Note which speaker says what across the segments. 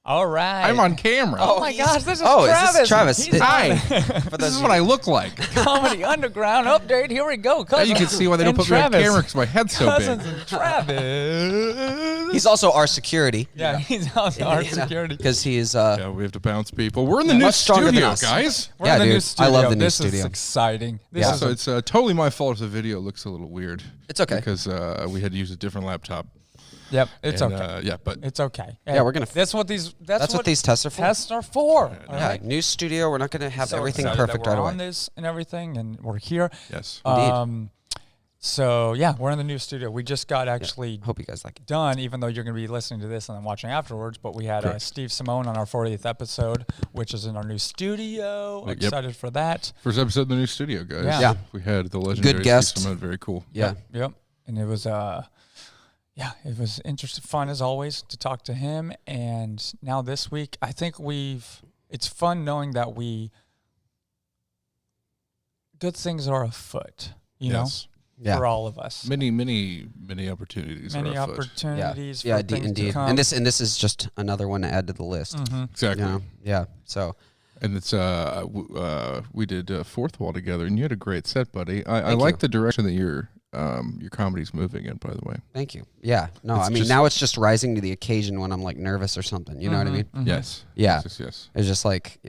Speaker 1: All right.
Speaker 2: I'm on camera.
Speaker 1: Oh my gosh, this is Travis.
Speaker 3: Is this Travis?
Speaker 2: Hi. This is what I look like.
Speaker 1: Comedy Underground update. Here we go.
Speaker 2: Now you can see why they don't put me on camera because my head's so
Speaker 1: Cousins
Speaker 2: big.
Speaker 1: and Travis.
Speaker 3: He's also our security.
Speaker 1: Yeah, he's also our security.
Speaker 3: Because he is...
Speaker 2: Yeah, we have to bounce people. We're in the new
Speaker 3: much stronger than
Speaker 2: studio,
Speaker 3: us.
Speaker 2: guys.
Speaker 1: We're in the new studio.
Speaker 3: I love the new
Speaker 1: this
Speaker 3: studio.
Speaker 1: This is exciting.
Speaker 2: So it's totally my fault if the video looks a little weird.
Speaker 3: It's okay.
Speaker 2: Because we had to use a different laptop.
Speaker 1: Yep, it's okay.
Speaker 2: Yeah, but
Speaker 1: it's okay.
Speaker 3: Yeah, we're gonna.
Speaker 1: That's what these.
Speaker 3: That's what these tests are for.
Speaker 1: Tests are for.
Speaker 3: Yeah,
Speaker 1: right?
Speaker 3: new studio. We're not gonna have everything
Speaker 1: excited
Speaker 3: perfect
Speaker 1: that
Speaker 3: right
Speaker 1: we're
Speaker 3: away.
Speaker 1: on this and everything, and we're here.
Speaker 2: Yes,
Speaker 3: indeed.
Speaker 1: So yeah, we're in the new studio. We just got actually
Speaker 3: hope you guys like it.
Speaker 1: Done, even though you're going to be listening to this and then watching afterwards. But we had Steve Simeone on our 40th episode, which is in our new studio. Excited for that.
Speaker 2: First episode in the new studio, guys.
Speaker 1: Yeah.
Speaker 2: We had the legendary
Speaker 3: Good guest.
Speaker 2: Steve Simeone. Very cool.
Speaker 3: Yeah.
Speaker 1: Yep. And it was it was interesting, fun as always to talk to him. And now this week, I think it's fun knowing that good things are afoot, you know?
Speaker 3: Yeah.
Speaker 1: For all of us.
Speaker 2: Many opportunities.
Speaker 1: Many
Speaker 2: are afoot.
Speaker 1: opportunities.
Speaker 3: Yeah,
Speaker 1: for things
Speaker 3: indeed.
Speaker 1: to come.
Speaker 3: And this is just another one to add to the list.
Speaker 1: Mm-hmm.
Speaker 2: Exactly.
Speaker 3: You know? Yeah. So.
Speaker 2: And it's we did Fourth Wall together, and you had a great set, buddy. I like the direction that your comedy's moving in. By the way.
Speaker 3: Thank you. Yeah. No,
Speaker 2: It's
Speaker 3: I mean now it's just rising to the occasion when I'm like nervous or something. You know what I mean?
Speaker 1: Mm-hmm.
Speaker 2: Yes.
Speaker 3: Yeah.
Speaker 2: Yes.
Speaker 3: It's just like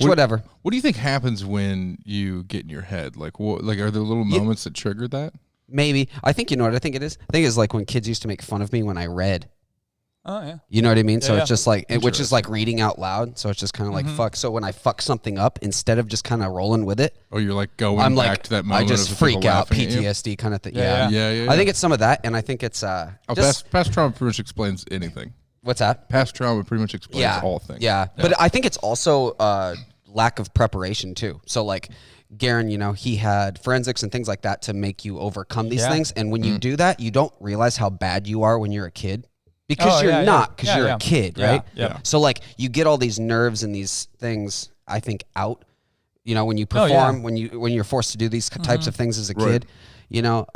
Speaker 3: whatever.
Speaker 2: What do you think happens when you get in your head? Like, are there little moments that trigger that?
Speaker 3: Maybe. I think you know what I think it is. I think it's like when kids used to make fun of me when I read.
Speaker 1: Oh yeah.
Speaker 3: You know what I mean?
Speaker 1: Yeah,
Speaker 3: so it's just like, which is
Speaker 2: Interesting.
Speaker 3: like reading out loud. So it's just kind of like fuck. So when I fuck something up, instead of just kind of rolling with it,
Speaker 2: Oh, you're like going
Speaker 3: I'm
Speaker 2: back
Speaker 3: like,
Speaker 2: to that
Speaker 3: I
Speaker 2: moment.
Speaker 3: just
Speaker 2: of people
Speaker 3: freak out,
Speaker 2: laughing at you?
Speaker 3: PTSD kind of thing.
Speaker 1: Yeah,
Speaker 3: Yeah. I think it's some of that, and I think it's
Speaker 2: past trauma pretty much explains anything.
Speaker 3: what's that?
Speaker 2: Past trauma pretty much explains all things.
Speaker 3: Yeah, but I think it's also lack of preparation too. So like Garon, you know, he had forensics and things like that to make you overcome these things, and when you do that, you don't realize how bad you are when you're a kid. Because you're not, because you're a kid, right?
Speaker 1: Yeah.
Speaker 3: So like you get all these nerves and these things, I think, out. You know, when you perform, when you're forced to do these types of things as a kid, you know.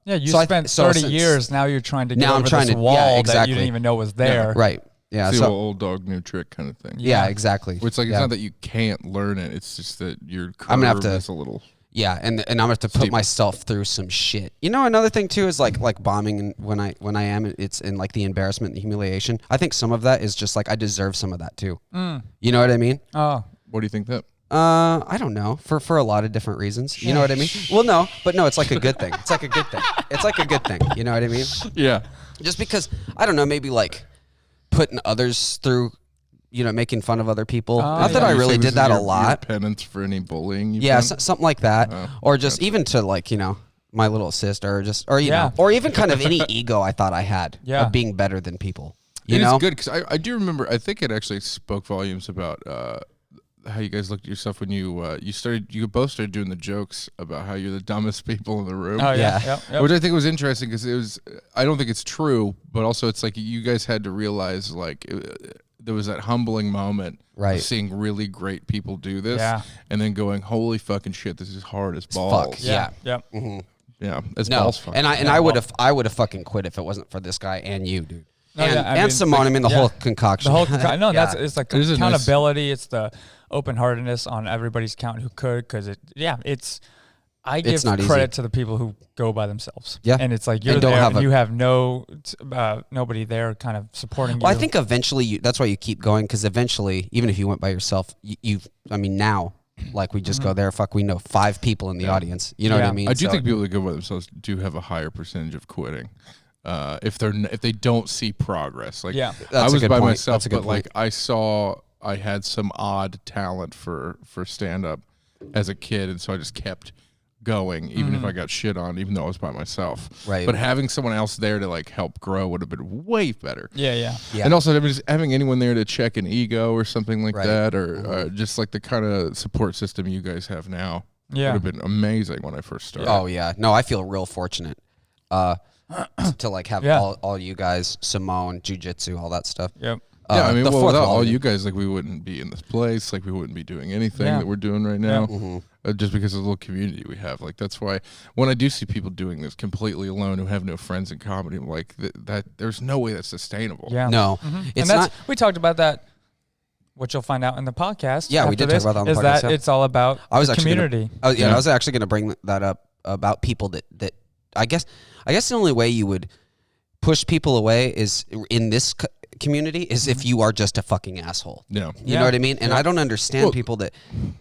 Speaker 1: You spent 30 years. Now you're trying to get over this wall that you didn't even know was there.
Speaker 3: Yeah, right. Yeah.
Speaker 2: It's
Speaker 3: So
Speaker 2: the old dog, new trick kind of thing.
Speaker 3: yeah, exactly.
Speaker 2: It's like it's not that you can't learn it. It's just that your curve
Speaker 3: I'm gonna have to
Speaker 2: is a little.
Speaker 3: Yeah, and I'm gonna have to put myself through some shit. You know, another thing too is like bombing, and when I am, it's in like the embarrassment and the humiliation. I think some of that is just like I deserve some of that too. You know what I mean?
Speaker 1: Oh,
Speaker 2: What do you think that?
Speaker 3: I don't know, for a lot of different reasons. You know what I mean? Well, no, it's like a good thing. It's like a good thing. It's like a good thing. You know what I mean?
Speaker 2: Yeah.
Speaker 3: Just because I don't know, maybe like putting others through. You know, making fun of other people. Not that I really did that a lot.
Speaker 2: Penance for any bullying you've
Speaker 3: Yeah,
Speaker 2: done?
Speaker 3: something like that, or just even to like my little sister, or you know, or even kind of any ego I thought I had of being better than people. You know,
Speaker 2: it's good because I do remember. I think it actually spoke volumes about how you guys looked at yourself when you both started doing the jokes about how you're the dumbest people in the room.
Speaker 1: Oh yeah. Yep.
Speaker 2: Which I think was interesting because I don't think it's true, but also it's like you guys had to realize like. There was that humbling moment of seeing really great people do this and then going, holy fucking shit, this is hard as balls.
Speaker 3: Fuck. Yeah.
Speaker 1: Yep.
Speaker 3: Mm-hmm.
Speaker 2: Yeah. It's balls fucking.
Speaker 3: And I would have fucking quit if it wasn't for this guy and you, dude.
Speaker 1: No,
Speaker 3: and Simeone, I mean the whole concoction.
Speaker 1: The whole no, it's like
Speaker 2: It is
Speaker 1: accountability. It's the open-heartedness on everybody's count who could, because I give credit to the people who go by themselves. Yeah. And it's like you're there and you have nobody there kind of supporting you.
Speaker 3: Well, I think eventually that's why you keep going, because eventually, even if you went by yourself, now, like we just go there, we know 5 people in the audience. You know what I mean?
Speaker 2: I do think people that go by themselves do have a higher percentage of quitting. If they don't see progress. Like I was by myself, but like I had some odd talent for stand up as a kid, and so I just kept going, even if I got shit on, even though I was by myself.
Speaker 3: Right.
Speaker 2: But having someone else there to like help grow would have been way better.
Speaker 1: Yeah.
Speaker 2: And also just having anyone there to check an ego or something like that, or just like the kind of support system you guys have now would have been amazing when I first started.
Speaker 3: Oh yeah. No, I feel real fortunate to like have all you guys, Simeone, jiu-jitsu, all that stuff.
Speaker 1: Yep.
Speaker 2: Yeah, I mean, well, without all you guys, like, we wouldn't be in this place. Like, we wouldn't be doing anything that we're doing right now. Just because of the little community we have. Like, that's why when I do see people doing this completely alone who have no friends in comedy, I'm like, that there's no way that's sustainable.
Speaker 3: Yeah. No.
Speaker 1: It's not. We talked about that, which you'll find out in the podcast.
Speaker 3: Yeah, we did talk about that on the podcast.
Speaker 1: Is that it's all about the community.
Speaker 3: I was actually going to bring that up about people that I guess the only way you would push people away is in this community is if you are just a fucking asshole.
Speaker 2: Yeah.
Speaker 3: You know what I mean? And I don't understand people that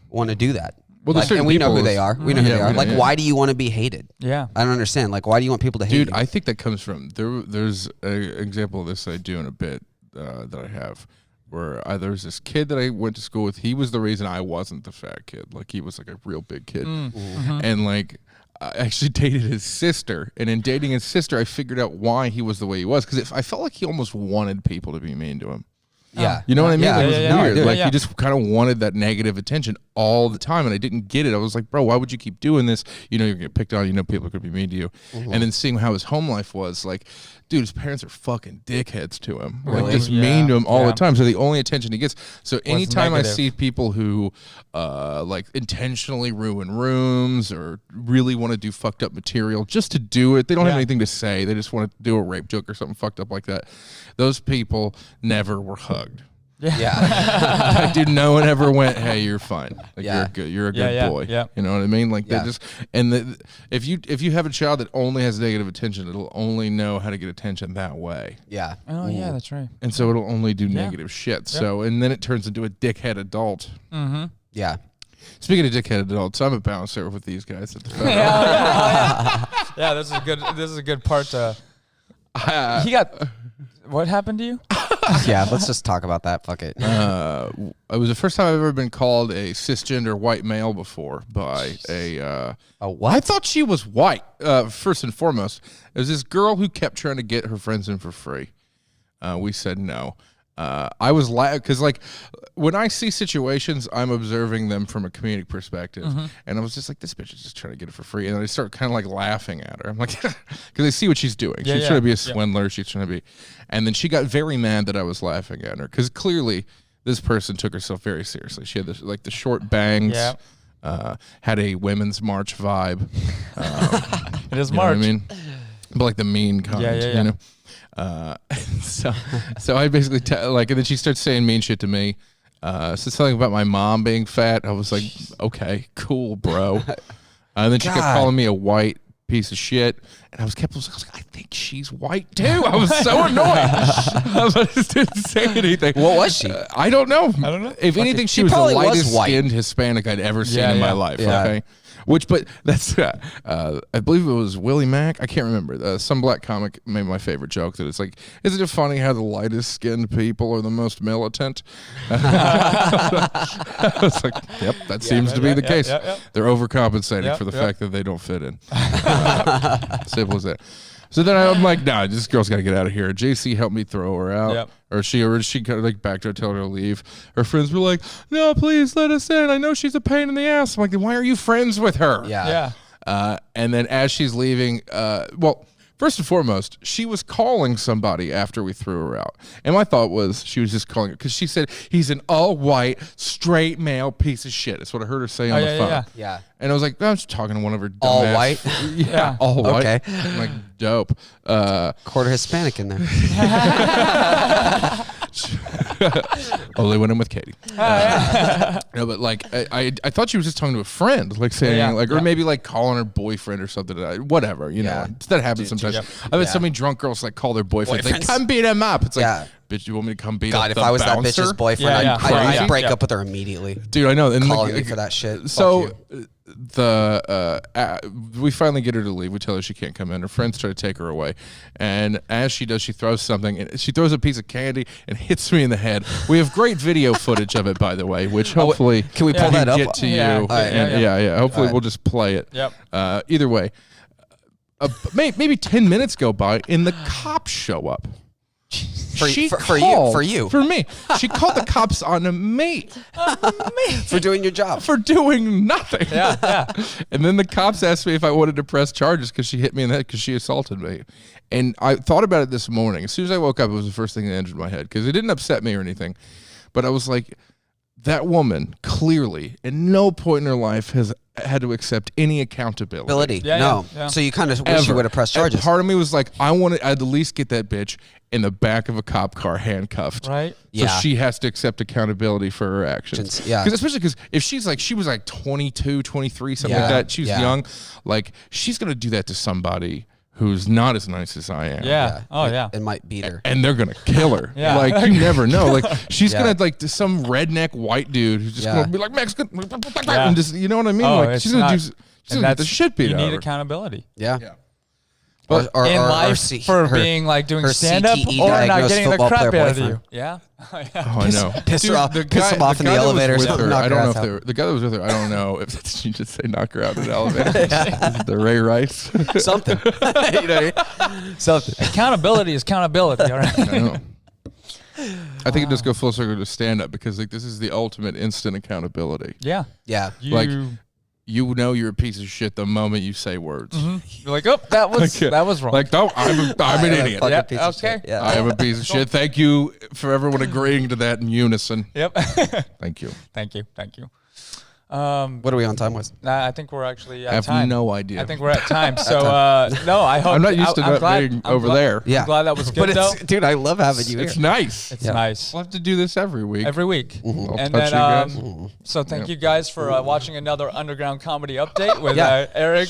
Speaker 3: want to do that.
Speaker 2: Well,
Speaker 3: and we know who they are. We know who they are. Like, why do you want to be hated?
Speaker 1: Yeah.
Speaker 3: I don't understand. Like, why do you want people to hate you?
Speaker 2: Dude, I think that comes from, there's an example of this I do in a bit that I have, where there's this kid that I went to school with. He was the reason I wasn't the fat kid. Like, he was like a real big kid. And like, I actually dated his sister, and in dating his sister, I figured out why he was the way he was, because I felt like he almost wanted people to be mean to him.
Speaker 3: Yeah.
Speaker 2: You know what I mean?
Speaker 3: Yeah,
Speaker 2: it was weird.
Speaker 3: No,
Speaker 2: like, he just kind of wanted that negative attention all the time, and I didn't get it. I was like, bro, why would you keep doing this? You know, you're going to get picked on. You know, people are going to be mean to you. And then seeing how his home life was, like, dude, his parents are fucking dickheads to him. Really? Like, just mean to him all the time. So the only attention he gets. So anytime I see people who, like, intentionally ruin rooms or really want to do fucked up material just to do it, they don't have anything to say. They just want to do a rape joke or something fucked up like that. Those people never were hugged.
Speaker 3: Yeah.
Speaker 2: Dude, no one ever went, hey, you're fine. Like, you're a good boy.
Speaker 1: Yeah.
Speaker 2: You know what I mean? Like, they just, and if you have a child that only has negative attention, it'll only know how to get attention that way.
Speaker 3: Yeah.
Speaker 1: Oh, yeah, that's right.
Speaker 2: And so it'll only do negative shit. So, and then it turns into a dickhead adult.
Speaker 3: Yeah.
Speaker 2: Speaking of dickhead adults, I'm a bouncer with these guys at the Federal.
Speaker 1: Yeah, this is a good part to. He got. What happened to you?
Speaker 3: Yeah, let's just talk about that. Fuck it.
Speaker 2: It was the first time I've ever been called a cisgender white male before by a
Speaker 3: what?
Speaker 2: I thought she was white. First and foremost, it was this girl who kept trying to get her friends in for free. We said no. I was because like when I see situations, I'm observing them from a comedic perspective, and I was just like, this bitch is just trying to get it for free, and then I start kind of like laughing at her. I'm like, because I see what she's doing. She's trying to be a swindler. She's trying to be, and then she got very mad that I was laughing at her because clearly this person took herself very seriously. She had this, like the short bangs. Had a women's march vibe.
Speaker 1: It is March.
Speaker 2: I mean, but like the mean kind. You know. So I basically and then she starts saying mean shit to me. So something about my mom being fat. I was like, okay, cool, bro. And then she kept calling me a white piece of shit, and I was like, I think she's white too. I was so annoyed. I just didn't say anything.
Speaker 3: What was she?
Speaker 2: I don't know. If anything, she was the lightest skinned Hispanic I'd ever seen in my life. Okay. But that's, I believe it was Willie Mack. I can't remember. Some black comic made my favorite joke that it's like, isn't it funny how the lightest skinned people are the most militant? I was like, yep, that seems to be the case. They're overcompensating for the fact that they don't fit in. Simple as that. So then I'm like, nah, this girl's got to get out of here. JC helped me throw her out. Or she kind of like backed her, told her to leave. Her friends were like, no, please let us in. I know she's a pain in the ass. I'm like, then why are you friends with her? And then as she's leaving, first and foremost, she was calling somebody after we threw her out. And my thought was she was just calling her because she said, he's an all-white, straight male piece of shit. That's what I heard her say on the phone.
Speaker 3: Yeah.
Speaker 2: And I was like, I'm just talking to one of her dumbass.
Speaker 3: All white?
Speaker 2: Yeah, all white.
Speaker 3: Okay.
Speaker 2: I'm like, dope.
Speaker 3: Quarter Hispanic in there.
Speaker 2: Only went in with Katie. No, but like I thought she was just talking to a friend, like saying or maybe like calling her boyfriend or something. Whatever, you know, that happens sometimes. I've had so many drunk girls like call their boyfriends. Like, come beat him up. It's like, bitch, you want me to come beat up the bouncer? God, if I was that bitch's
Speaker 3: boyfriend, I'd break up with her immediately.
Speaker 2: Dude, I know. And
Speaker 3: calling me for that shit.
Speaker 2: So we finally get her to leave. We tell her she can't come in. Her friends try to take her away, and as she does, she throws something. And she throws a piece of candy and hits me in the head. We have great video footage of it, by the way, which hopefully
Speaker 3: can we pull that up?
Speaker 2: Get to you. Hopefully we'll just play it. Either way, maybe 10 minutes go by and the cops show up.
Speaker 3: For you.
Speaker 2: For me. She called the cops on me.
Speaker 3: For doing your job.
Speaker 2: For doing nothing.
Speaker 1: Yeah.
Speaker 2: And then the cops asked me if I wanted to press charges because she hit me in the head because she assaulted me. And I thought about it this morning. As soon as I woke up, it was the first thing that entered my head because it didn't upset me or anything. But I was like, that woman clearly at no point in her life has had to accept any accountability.
Speaker 3: No. So you kind of wish you would have pressed charges.
Speaker 2: And part of me was like, I'd at least get that bitch in the back of a cop car handcuffed.
Speaker 1: Right.
Speaker 2: So she has to accept accountability for her actions.
Speaker 3: Yeah.
Speaker 2: Especially because if she was like 22, 23, something like that, she's young, like she's going to do that to somebody who's not as nice as I am.
Speaker 1: Yeah. Oh, yeah.
Speaker 3: It might beat her.
Speaker 2: And they're going to kill her.
Speaker 1: Yeah.
Speaker 2: Like, you never know. Like, she's going to, like, some redneck white dude who's just going to be like, Mexican, and just, you know what I mean? Like, she's going to get the shit beat out of her.
Speaker 1: You need accountability.
Speaker 3: Yeah.
Speaker 2: But
Speaker 1: in life for being like doing stand-up or not getting the crap out of you. Yeah.
Speaker 2: Oh, I know.
Speaker 3: Piss her off. Piss him off in the elevator.
Speaker 2: I don't know if the guy that was with her. I don't know if did you just say knock her out in the elevator. The Ray Rice.
Speaker 3: Something. You know, something.
Speaker 1: Accountability is accountability. All right.
Speaker 2: I know. I think it does go full circle to stand-up because like this is the ultimate instant accountability.
Speaker 1: Yeah.
Speaker 3: Yeah.
Speaker 2: Like. You know you're a piece of shit the moment you say words.
Speaker 1: Mm-hmm. You're like, oh, that was wrong.
Speaker 2: Like, no, I'm an idiot.
Speaker 1: Yeah, okay.
Speaker 3: Yeah.
Speaker 2: I am a piece of shit. Thank you for everyone agreeing to that in unison.
Speaker 1: Yep.
Speaker 2: Thank you.
Speaker 1: Thank you.
Speaker 3: What are we on time with?
Speaker 1: I think we're actually at
Speaker 2: I have
Speaker 1: time.
Speaker 2: no idea.
Speaker 1: I think we're at time. So, no, I hope.
Speaker 2: I'm not used to that being over there.
Speaker 1: Yeah. I'm glad that was good, though.
Speaker 3: Dude, I love having you here.
Speaker 2: It's nice.
Speaker 1: It's nice.
Speaker 2: We'll have to do this every week.
Speaker 1: Mm-hmm.
Speaker 2: I'll
Speaker 1: And
Speaker 2: touch
Speaker 1: then,
Speaker 2: you guys.
Speaker 1: So thank you guys for watching another Underground Comedy Update with Eric,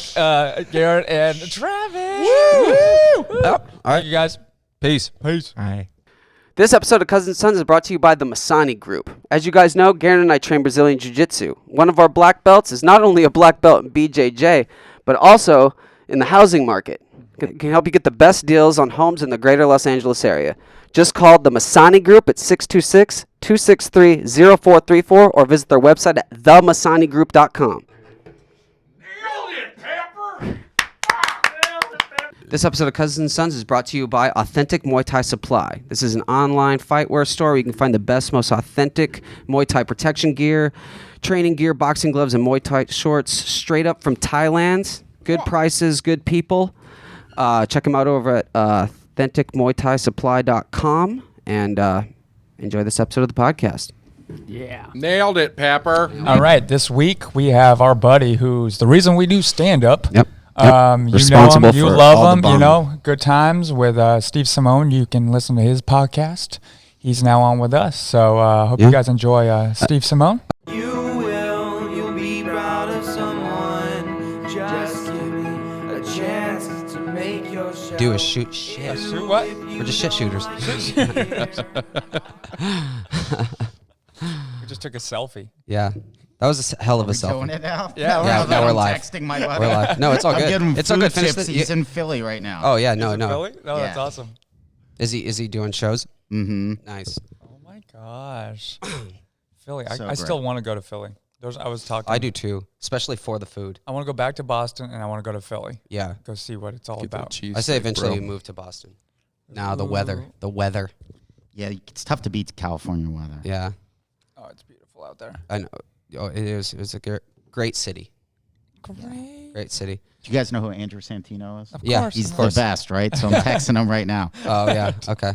Speaker 1: Garrett, and Travis.
Speaker 3: Woo! All right.
Speaker 1: Thank you guys.
Speaker 3: Peace.
Speaker 2: Bye.
Speaker 4: This episode of Cousin Sons is brought to you by the Masani Group. As you guys know, Garon and I train Brazilian Jiu-Jitsu. One of our black belts is not only a black belt in BJJ, but also in the housing market. Can help you get the best deals on homes in the greater Los Angeles area. Just call the Masani Group at 626-263-0434 or visit their website at themasanigroup.com. This episode of Cousins and Sons is brought to you by Authentic Muay Thai Supply. This is an online fightwear store where you can find the best, most authentic Muay Thai protection gear, training gear, boxing gloves, and Muay Thai shorts straight up from Thailand. Good prices, good people. Check them out over at AuthenticMuayThaiSupply.com and enjoy this episode of the podcast.
Speaker 1: Yeah.
Speaker 2: Nailed it, Pepper.
Speaker 1: All right. This week we have our buddy who's the reason we do stand-up.
Speaker 3: Yep.
Speaker 1: You know him, you
Speaker 3: for
Speaker 1: love him, you know, good times with Steve Simeone. You can listen to his podcast. He's now on with us. So hope you guys enjoy Steve Simeone.
Speaker 5: You'll be proud of someone. Just give me a chance to make your show.
Speaker 3: Do a shoot shit.
Speaker 1: Shoot what?
Speaker 3: We're just shit shooters.
Speaker 1: We just took a selfie.
Speaker 3: Yeah. That was a hell of a selfie.
Speaker 6: Doing it now?
Speaker 1: Yeah,
Speaker 3: we're live.
Speaker 6: Texting my buddy.
Speaker 3: We're live. No, it's all good. It's all good. Finish
Speaker 6: Chips. He's in Philly right now.
Speaker 3: Oh yeah, no.
Speaker 1: Really? No,
Speaker 6: Yeah.
Speaker 1: that's awesome.
Speaker 3: Is he doing shows?
Speaker 6: Mm-hmm.
Speaker 3: Nice.
Speaker 1: Oh my gosh. Philly.
Speaker 6: So
Speaker 1: I still want to go to Philly. I was talking.
Speaker 3: I do too, especially for the food.
Speaker 1: I want to go back to Boston and I want to go to Philly.
Speaker 3: Yeah.
Speaker 1: Go see what it's all about.
Speaker 3: I say eventually we move to Boston. Now the weather.
Speaker 6: Yeah, it's tough to beat California weather.
Speaker 3: Yeah.
Speaker 1: Oh, it's beautiful out there.
Speaker 3: I know. Oh, it is. It was a great city. Great city.
Speaker 6: Do you guys know who Andrew Santino is?
Speaker 1: Of
Speaker 3: Yeah,
Speaker 1: course.
Speaker 6: He's the best, right? So I'm texting him right now.
Speaker 3: Oh yeah. Okay.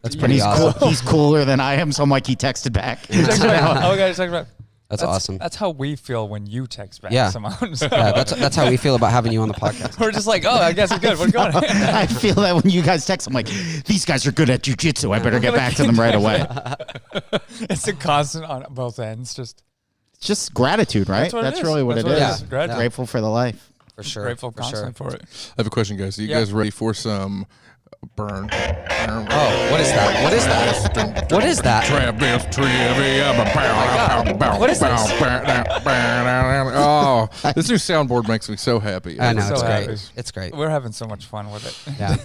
Speaker 3: That's
Speaker 6: And
Speaker 3: pretty
Speaker 6: he's
Speaker 3: awesome.
Speaker 6: cool. He's cooler than I am, so I'm like, he texted back.
Speaker 1: Okay, text back.
Speaker 3: That's awesome.
Speaker 1: That's how we feel when you text back,
Speaker 3: Yeah.
Speaker 1: Simone. So
Speaker 3: Yeah, that's how we feel about having you on the podcast.
Speaker 1: we're just like, oh, I guess it's good. We're going.
Speaker 6: I feel that when you guys text, I'm like, these guys are good at jiu-jitsu. I better get back to them right away.
Speaker 1: It's a constant on both ends. It's
Speaker 6: Just gratitude, right?
Speaker 1: That's
Speaker 6: really what it is.
Speaker 3: Yeah.
Speaker 1: Gratitude.
Speaker 6: Grateful for the life.
Speaker 3: For sure.
Speaker 1: Grateful
Speaker 3: for sure.
Speaker 1: constantly for it.
Speaker 2: I have a question, guys. Are you guys ready for some burn?
Speaker 3: Oh, what is that? What is that? What is that?
Speaker 2: Travis trivia.
Speaker 3: What is this?
Speaker 2: Oh, this new soundboard makes me so happy.
Speaker 3: I know,
Speaker 1: So
Speaker 3: it's
Speaker 1: happy.
Speaker 3: great. It's great.
Speaker 1: We're having so much fun with it.
Speaker 3: Yeah.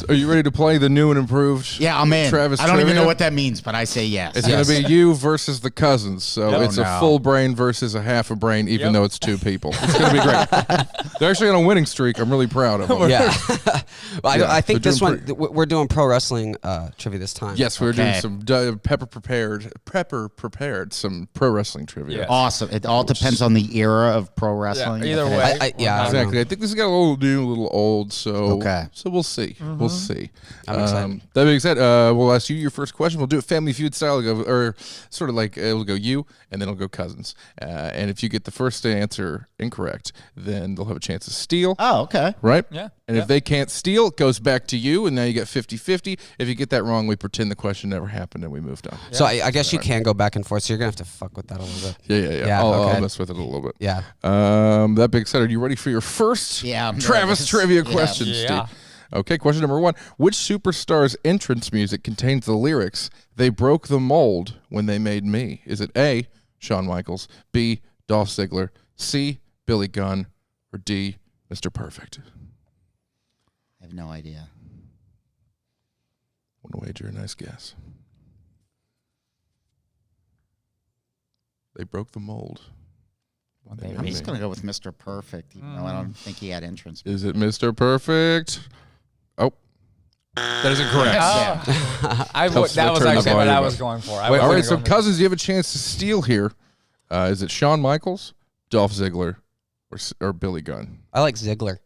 Speaker 2: Are you ready to play the new and improved?
Speaker 6: Yeah, I'm in.
Speaker 2: Travis
Speaker 6: I don't even
Speaker 2: trivia?
Speaker 6: know what that means, but I say yes.
Speaker 2: It's going to be you versus the cousins. So
Speaker 1: Yep.
Speaker 2: it's
Speaker 6: Oh,
Speaker 2: a
Speaker 6: no.
Speaker 2: full brain versus a half a brain, even
Speaker 1: Yep.
Speaker 2: though it's two people. It's going to be great. They're actually on a winning streak. I'm really proud of them.
Speaker 3: Yeah. I think
Speaker 2: They're
Speaker 3: this
Speaker 2: doing
Speaker 3: We're doing pro wrestling trivia this time.
Speaker 2: Yes, we're doing some Pepper prepared some pro wrestling trivia.
Speaker 6: Yes. Awesome. It all depends on the era of pro wrestling.
Speaker 1: Yeah, either way.
Speaker 2: Exactly. I think this has got a little new, a little old. So we'll see. We'll see.
Speaker 3: I'm excited.
Speaker 2: That being said, we'll ask you your first question. We'll do it Family Feud style, or sort of like it'll go you, and then it'll go Cousins. And if you get the first answer incorrect, then they'll have a chance to steal.
Speaker 6: Oh, okay.
Speaker 2: Right?
Speaker 1: Yeah.
Speaker 2: And if they can't steal, it goes back to you, and now you get 50-50. If you get that wrong, we pretend the question never happened and we moved on.
Speaker 3: So I guess you can go back and forth, so you're going to have to fuck with that a little bit.
Speaker 2: Yeah. I'll mess with it a little bit.
Speaker 3: Yeah.
Speaker 2: That being said, are you ready for your first Travis trivia question, Steve? Okay, question number 1. Which superstar's entrance music contains the lyrics, "They broke the mold when they made me"? Is it A, Shawn Michaels, B, Dolph Ziggler, C, Billy Gunn, or D, Mr. Perfect?
Speaker 6: I have no idea.
Speaker 2: Want to wager a nice guess? They broke the mold.
Speaker 6: I'm just going to go with Mr. Perfect, even though I don't think he had entrance.
Speaker 2: Is it Mr. Perfect? Oh. That is incorrect.
Speaker 1: That was actually what I was going for.
Speaker 2: All right, so Cousins, you have a chance to steal here. Is it Shawn Michaels, Dolph Ziggler, or Billy Gunn?
Speaker 3: I like Ziggler.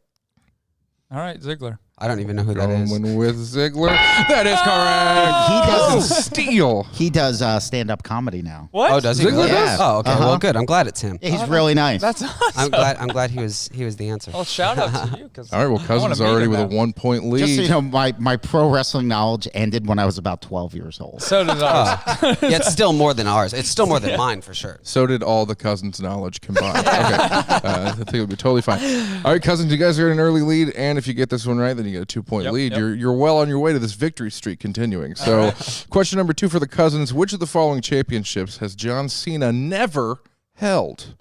Speaker 1: All right, Ziggler.
Speaker 3: I don't even know who that is.
Speaker 2: Going with Ziggler. That is correct.
Speaker 6: He doesn't
Speaker 2: steal.
Speaker 6: He does stand-up comedy now.
Speaker 1: What?
Speaker 3: Oh, does he?
Speaker 2: Ziggler
Speaker 3: does? Oh, okay. Well, good. I'm glad it's him.
Speaker 6: Yeah, he's really nice.
Speaker 1: That's awesome.
Speaker 3: I'm glad he was the answer.
Speaker 1: Well, shout out to you.
Speaker 2: All right, well, Cousins already with a 1-point lead.
Speaker 6: Just so you know, my pro wrestling knowledge ended when I was about 12 years old.
Speaker 1: So did ours.
Speaker 3: Yeah, it's still more than ours. It's still more than mine for sure.
Speaker 2: So did all the Cousins' knowledge combined. Okay, I think it'll be totally fine. All right, Cousins, you guys are in an early lead, and if you get this one right, then you get a 2-point lead. You're well on your way to this victory streak continuing. So, question number 2 for the Cousins: which of the following championships has John Cena never held?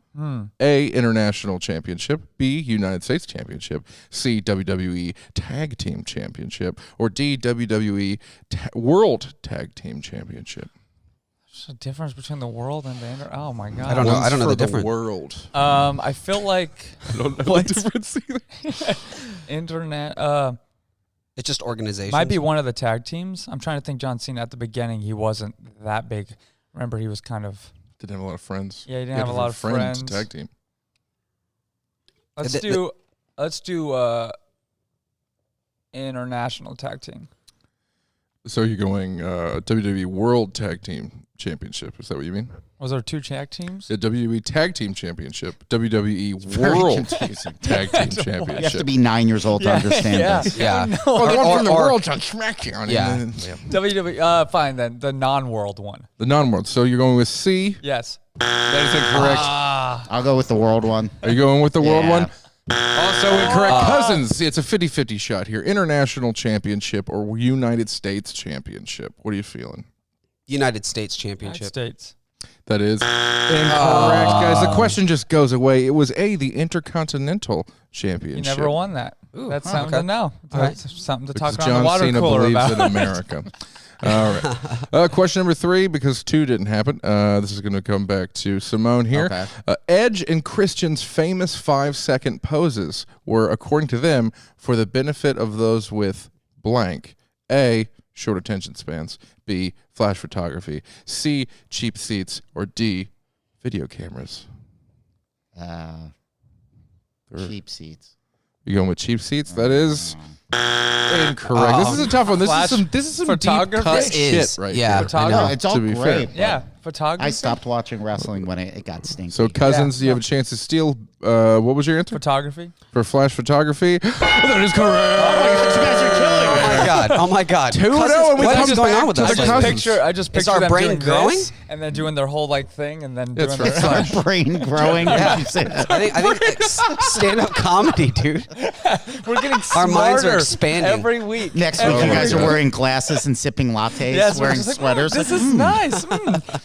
Speaker 2: A, International Championship, B, United States Championship, C, WWE Tag Team Championship, or D, WWE World Tag Team Championship.
Speaker 1: There's a difference between the world and the oh my god.
Speaker 3: I don't know. I don't know the difference.
Speaker 2: World.
Speaker 1: I feel like
Speaker 2: I don't know the difference either.
Speaker 1: Internet.
Speaker 3: It's just organization.
Speaker 1: Might be one of the tag teams. I'm trying to think. John Cena at the beginning, he wasn't that big. Remember, he was kind of
Speaker 2: didn't have a lot of friends.
Speaker 1: Yeah, he didn't have a lot of friends.
Speaker 2: Tag team.
Speaker 1: Let's do international tag team.
Speaker 2: So you're going WWE World Tag Team Championship. Is that what you mean?
Speaker 1: Was there 2 tag teams?
Speaker 2: The WWE Tag Team Championship, WWE World Tag Team Championship.
Speaker 6: You have to be 9 years old to understand this.
Speaker 3: Yeah.
Speaker 2: Well, the one from the world's on SmackDown.
Speaker 3: Yeah.
Speaker 1: WWE. Fine then. The non-world one.
Speaker 2: The non-world. So you're going with C?
Speaker 1: Yes.
Speaker 2: That is incorrect.
Speaker 6: I'll go with the world one.
Speaker 2: Are you going with the world one? Also incorrect. Cousins, it's a 50-50 shot here. International Championship or United States Championship. What are you feeling?
Speaker 3: United States Championship.
Speaker 1: United States.
Speaker 2: That is incorrect, guys. The question just goes away. It was A, the Intercontinental Championship.
Speaker 1: You never won that. Ooh, that's something to know. That's something to talk
Speaker 2: because
Speaker 1: around the water
Speaker 2: John Cena
Speaker 1: cooler
Speaker 2: believes
Speaker 1: about.
Speaker 2: in America. All right. Question number 3, because 2 didn't happen. This is going to come back to Simeone here.
Speaker 6: Okay.
Speaker 2: Edge and Christian's famous 5-second poses were, according to them, for the benefit of those with blank. A, short attention spans. B, flash photography. C, cheap seats. Or D, video cameras.
Speaker 6: Cheap seats.
Speaker 2: You going with cheap seats? That is incorrect. This is a tough one. This is some
Speaker 1: photography?
Speaker 2: deep cut
Speaker 3: This is,
Speaker 2: shit right
Speaker 3: yeah.
Speaker 2: here.
Speaker 1: Photography.
Speaker 6: I know, it's all
Speaker 2: To be
Speaker 6: great.
Speaker 2: fair.
Speaker 1: Yeah, photography.
Speaker 6: I stopped watching wrestling when it got stinky.
Speaker 2: So, Cousins, you have a chance to steal. What was your answer?
Speaker 1: Photography.
Speaker 2: For flash photography? That is correct.
Speaker 6: You guys are killing me.
Speaker 3: Oh my god! Oh my god!
Speaker 2: 2-0.
Speaker 3: What is going on with us?
Speaker 1: I just picture
Speaker 3: our
Speaker 1: them
Speaker 3: brain
Speaker 1: doing
Speaker 3: growing?
Speaker 1: this and then doing their whole thing and then
Speaker 2: That's
Speaker 1: doing
Speaker 2: right.
Speaker 1: their
Speaker 6: Brain growing.
Speaker 3: Yeah.
Speaker 6: You say that?
Speaker 3: I think stand-up comedy, dude.
Speaker 1: We're getting
Speaker 3: Our minds are
Speaker 1: smarter
Speaker 3: expanding.
Speaker 1: every week.
Speaker 6: Next week, you guys are wearing glasses and sipping lattes,
Speaker 1: Yes, we're
Speaker 6: wearing
Speaker 1: just like,
Speaker 6: sweaters.
Speaker 1: This is nice.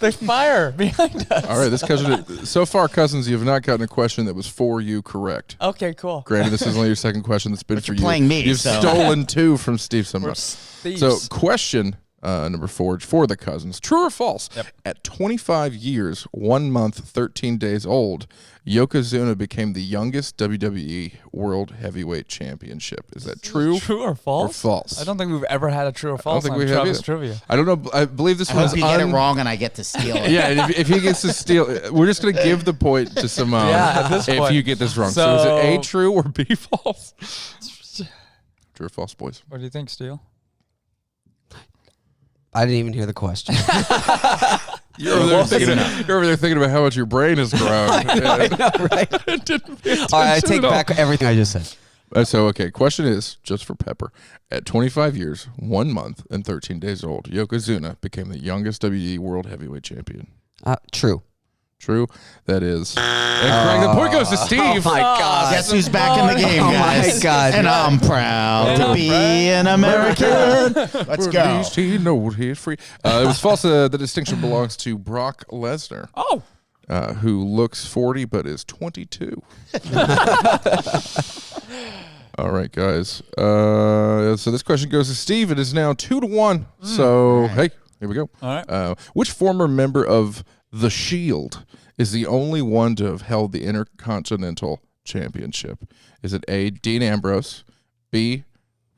Speaker 1: They fire behind us.
Speaker 2: All right, this question. So far, Cousins, you have not gotten a question that was for you correct.
Speaker 1: Okay, cool.
Speaker 2: Granted, this is only your second question that's been for
Speaker 6: you're
Speaker 2: you.
Speaker 6: playing me,
Speaker 2: You've
Speaker 6: so.
Speaker 2: stolen 2 from Steve Summer.
Speaker 1: Thieves.
Speaker 2: So, question Number 4 for the cousins. True or false?
Speaker 1: Yep.
Speaker 2: At 25 years, 1 month, 13 days old, Yokozuna became the youngest WWE World Heavyweight Championship. Is that true?
Speaker 1: True or false?
Speaker 2: Or false?
Speaker 1: I don't think we've ever had a true or false.
Speaker 2: I don't think we have either.
Speaker 1: Trivia.
Speaker 2: I don't know. I believe this
Speaker 6: I
Speaker 2: was.
Speaker 6: hope you get it wrong and I get to steal it.
Speaker 2: Yeah, if he gets to steal, we're just gonna give the point to Simone.
Speaker 1: Yeah, at this
Speaker 2: if
Speaker 1: point.
Speaker 2: you get this wrong. So is it A, true, or B, false? True or false, boys?
Speaker 1: What do you think, Steele?
Speaker 3: I didn't even hear the question.
Speaker 2: You're over there thinking about how much your brain has grown.
Speaker 3: I know, right? All right, I take back everything I just said.
Speaker 2: Okay, question is, just for Pepper, at 25 years, 1 month, and 13 days old, Yokozuna became the youngest WWE World Heavyweight Champion.
Speaker 3: True.
Speaker 2: True. That is incorrect. The point goes to Steve.
Speaker 3: Oh, my God.
Speaker 6: Guess who's back in the game, guys?
Speaker 3: Oh, my God.
Speaker 6: And I'm proud to be an American. Let's go.
Speaker 2: At least he knows he's free. It was false. The distinction belongs to Brock Lesnar.
Speaker 1: Oh.
Speaker 2: Who looks 40 but is 22. All right, guys. So this question goes to Steve. It is now 2-1. So, hey, here we go.
Speaker 1: All right.
Speaker 2: Which former member of The Shield is the only one to have held the Intercontinental Championship? Is it A, Dean Ambrose, B,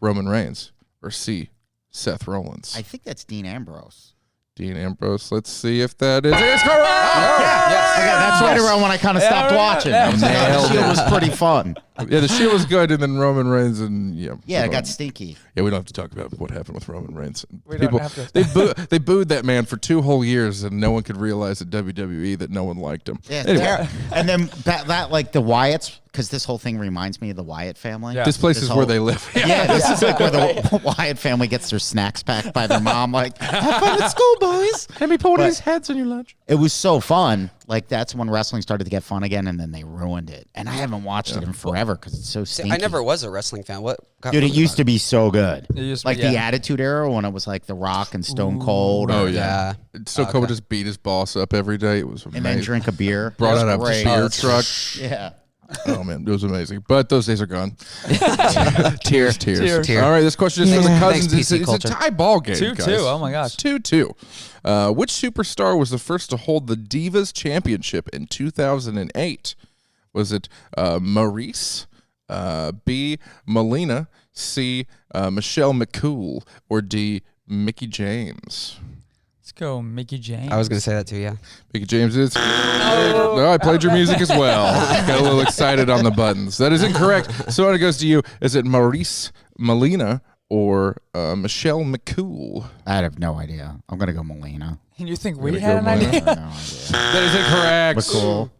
Speaker 2: Roman Reigns, or C, Seth Rollins?
Speaker 6: I think that's Dean Ambrose.
Speaker 2: Dean Ambrose. Let's see if that is correct.
Speaker 6: Yes. Okay, that's right around when I kind of stopped watching. The Shield was pretty fun.
Speaker 2: Yeah, the Shield was good, and then Roman Reigns, and
Speaker 6: yeah, it got stinky.
Speaker 2: Yeah, we don't have to talk about what happened with Roman Reigns.
Speaker 1: We don't have
Speaker 2: to. They booed that man for 2 whole years, and no one could realize at WWE that no one liked him.
Speaker 6: Yeah,
Speaker 2: anyway.
Speaker 6: And then that like the Wyatts, because this whole thing reminds me of the Wyatt family.
Speaker 2: Yeah. This place is where they live.
Speaker 6: Yeah, this is like where the Wyatt family gets their snacks packed by their mom. Like, have fun at school, boys.
Speaker 2: Let me put one of these heads on your lunch.
Speaker 6: It was so fun. Like, that's when wrestling started to get fun again, and then they ruined it. And I haven't watched it in forever because it's so stinky.
Speaker 3: I never was a wrestling fan.
Speaker 6: Dude, it used to be so good.
Speaker 1: It used to
Speaker 6: like
Speaker 1: be,
Speaker 6: the Attitude Era when it was like The Rock and Stone Cold.
Speaker 2: Oh, yeah. Stone Cold would just beat his boss up every day. It was amazing.
Speaker 6: And then drink a beer.
Speaker 2: Brought out a beer truck.
Speaker 6: Yeah.
Speaker 2: Oh, man, it was amazing. But those days are gone. Tears. All right, this question is for the cousins. It's a tie ball game,
Speaker 1: 2-2.
Speaker 2: guys.
Speaker 1: Oh, my gosh.
Speaker 2: 2-2. Which superstar was the first to hold the Divas Championship in 2008? Was it Maurice, B, Melina, C, Michelle McCool, or D, Mickie James?
Speaker 1: Let's go, Mickie James.
Speaker 3: I was going to say that too, yeah.
Speaker 2: Mickie James is. No, I played your music as well. Got a little excited on the buttons. That is incorrect. So when it goes to you, is it Maurice, Melina, or Michelle McCool?
Speaker 6: I have no idea. I'm going to go Melina.
Speaker 1: And you think we had an idea?
Speaker 2: That is incorrect.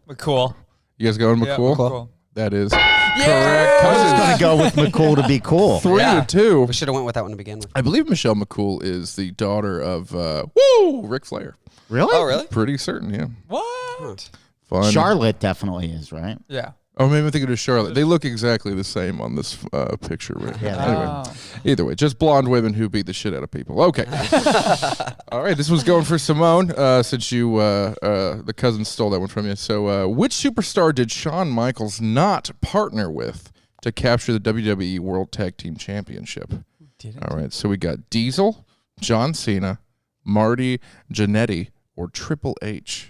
Speaker 1: McCool.
Speaker 2: You guys going
Speaker 1: Yeah,
Speaker 2: McCool?
Speaker 1: McCool.
Speaker 2: That is
Speaker 6: correct.
Speaker 2: correct.
Speaker 6: I was going to go with McCool to be cool.
Speaker 2: 3-2.
Speaker 3: We should have went with that one to begin with.
Speaker 2: I believe Michelle McCool is the daughter of Ric Flair.
Speaker 6: Really?
Speaker 3: Oh, really?
Speaker 2: Pretty certain, yeah.
Speaker 1: What?
Speaker 2: Fun.
Speaker 6: Charlotte definitely is, right?
Speaker 1: Yeah.
Speaker 2: Oh, maybe I'm thinking of Charlotte. They look exactly the same on this picture. Right?
Speaker 6: Yeah.
Speaker 2: Anyway, either way, just blonde women who beat the shit out of people. Okay. All right, this was going for Simone since you the cousin stole that one from you. So, which superstar did Shawn Michaels not partner with to capture the WWE World Tag Team Championship? All right, so we got Diesel, John Cena, Marty Jannetty, or Triple H.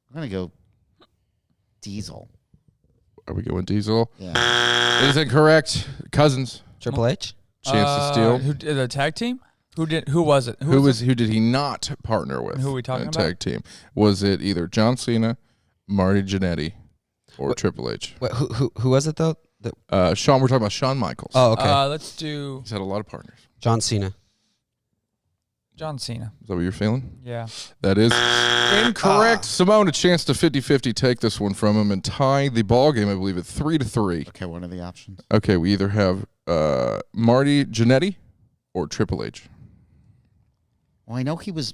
Speaker 6: I'm going to go Diesel.
Speaker 2: Are we going Diesel?
Speaker 6: Yeah.
Speaker 2: It is incorrect. Cousins.
Speaker 3: Triple H?
Speaker 2: Chance to steal.
Speaker 1: The tag team? Who was it?
Speaker 2: Who did he not partner with?
Speaker 1: Who are we talking about?
Speaker 2: Tag team. Was it either John Cena, Marty Jannetty, or Triple H?
Speaker 3: Wait, who was it, though?
Speaker 2: Shawn, we're talking about Shawn Michaels.
Speaker 3: Oh, okay.
Speaker 1: Let's do
Speaker 2: He's had a lot of partners.
Speaker 3: John Cena.
Speaker 1: John Cena.
Speaker 2: Is that what you're feeling?
Speaker 1: Yeah.
Speaker 2: That is incorrect. Simone, a chance to 50-50 take this one from him and tie the ball game, I believe, at 3-3.
Speaker 6: Okay, what are the options?
Speaker 2: Okay, we either have Marty Jannetty or Triple H.
Speaker 6: Well, I know he was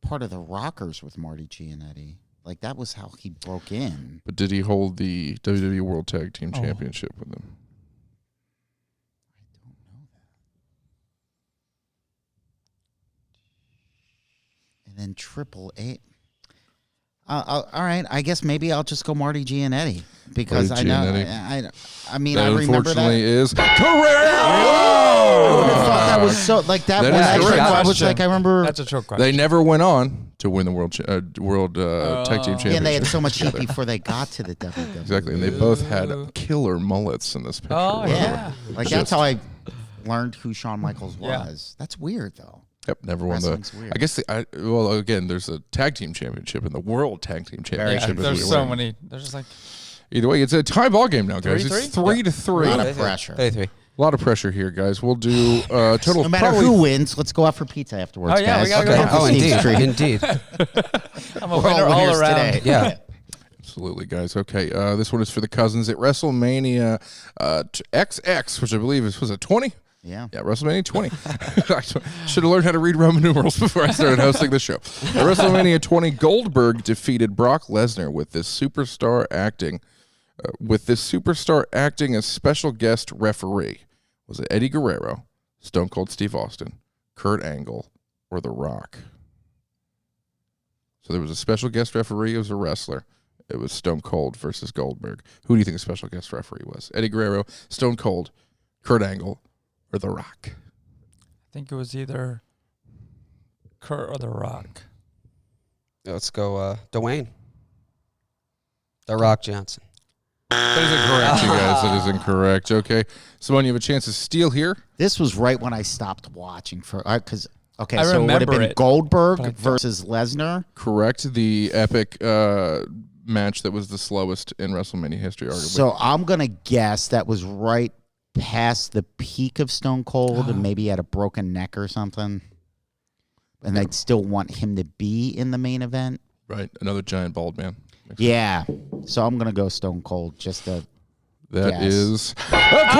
Speaker 6: part of the Rockers with Marty Jannetty. Like, that was how he broke in.
Speaker 2: But did he hold the WWE World Tag Team Championship with them?
Speaker 6: I don't know that. And then Triple H. All right, I guess maybe I'll just go Marty Giannetti because
Speaker 2: Marty
Speaker 6: I mean,
Speaker 2: that
Speaker 6: I remember that.
Speaker 2: Is correct.
Speaker 6: I thought that was so like that.
Speaker 2: That is correct.
Speaker 6: I was like, I remember
Speaker 1: that's a trick question.
Speaker 2: They never went on to win the world tag team championship.
Speaker 6: Yeah, and they had so much heat before they got to the WWE.
Speaker 2: Exactly, and they both had killer mullets in this picture.
Speaker 1: Oh yeah,
Speaker 6: like that's how I learned who Shawn Michaels was. That's weird though.
Speaker 2: Yep, never won
Speaker 6: weird.
Speaker 2: I guess well, again, there's a tag team championship and the world tag team championship.
Speaker 1: There's so many. There's just like
Speaker 2: either way, it's a tie ball game now, guys.
Speaker 1: 3-3?
Speaker 2: It's 3-3.
Speaker 6: A lot of pressure.
Speaker 3: 3-3.
Speaker 2: A lot of pressure here, guys. We'll do total.
Speaker 6: No matter who wins, let's go out for pizza afterwards.
Speaker 1: Oh yeah,
Speaker 6: guys.
Speaker 1: we gotta go.
Speaker 3: Oh, indeed.
Speaker 1: I'm a winner all around.
Speaker 6: Today.
Speaker 3: Yeah.
Speaker 2: Absolutely, guys. Okay, this one is for the cousins at WrestleMania XX, which I believe was it 20?
Speaker 6: Yeah,
Speaker 2: WrestleMania 20. I should have learned how to read Roman numerals before I started hosting this show. At WrestleMania 20, Goldberg defeated Brock Lesnar with this superstar acting as special guest referee. Was it Eddie Guerrero, Stone Cold Steve Austin, Kurt Angle, or The Rock? So there was a special guest referee. It was a wrestler. It was Stone Cold versus Goldberg. Who do you think the special guest referee was? Eddie Guerrero, Stone Cold, Kurt Angle, or The Rock?
Speaker 1: I think it was either Kurt or The Rock.
Speaker 3: Let's go Dwayne. The Rock Johnson.
Speaker 2: That is incorrect, you guys. That is incorrect. Okay. Simone, you have a chance to steal here.
Speaker 6: this was right when I stopped watching for because. Okay,
Speaker 1: I
Speaker 6: so it would have been
Speaker 1: it,
Speaker 6: Goldberg versus Lesnar.
Speaker 2: Correct. The epic match that was the slowest in WrestleMania history, arguably.
Speaker 6: So I'm going to guess that was right past the peak of Stone Cold and maybe he had a broken neck or something. And they'd still want him to be in the main event.
Speaker 2: Right. Another giant bald man.
Speaker 6: Yeah. So I'm going to go Stone Cold just to
Speaker 2: That
Speaker 6: guess.
Speaker 2: is correct.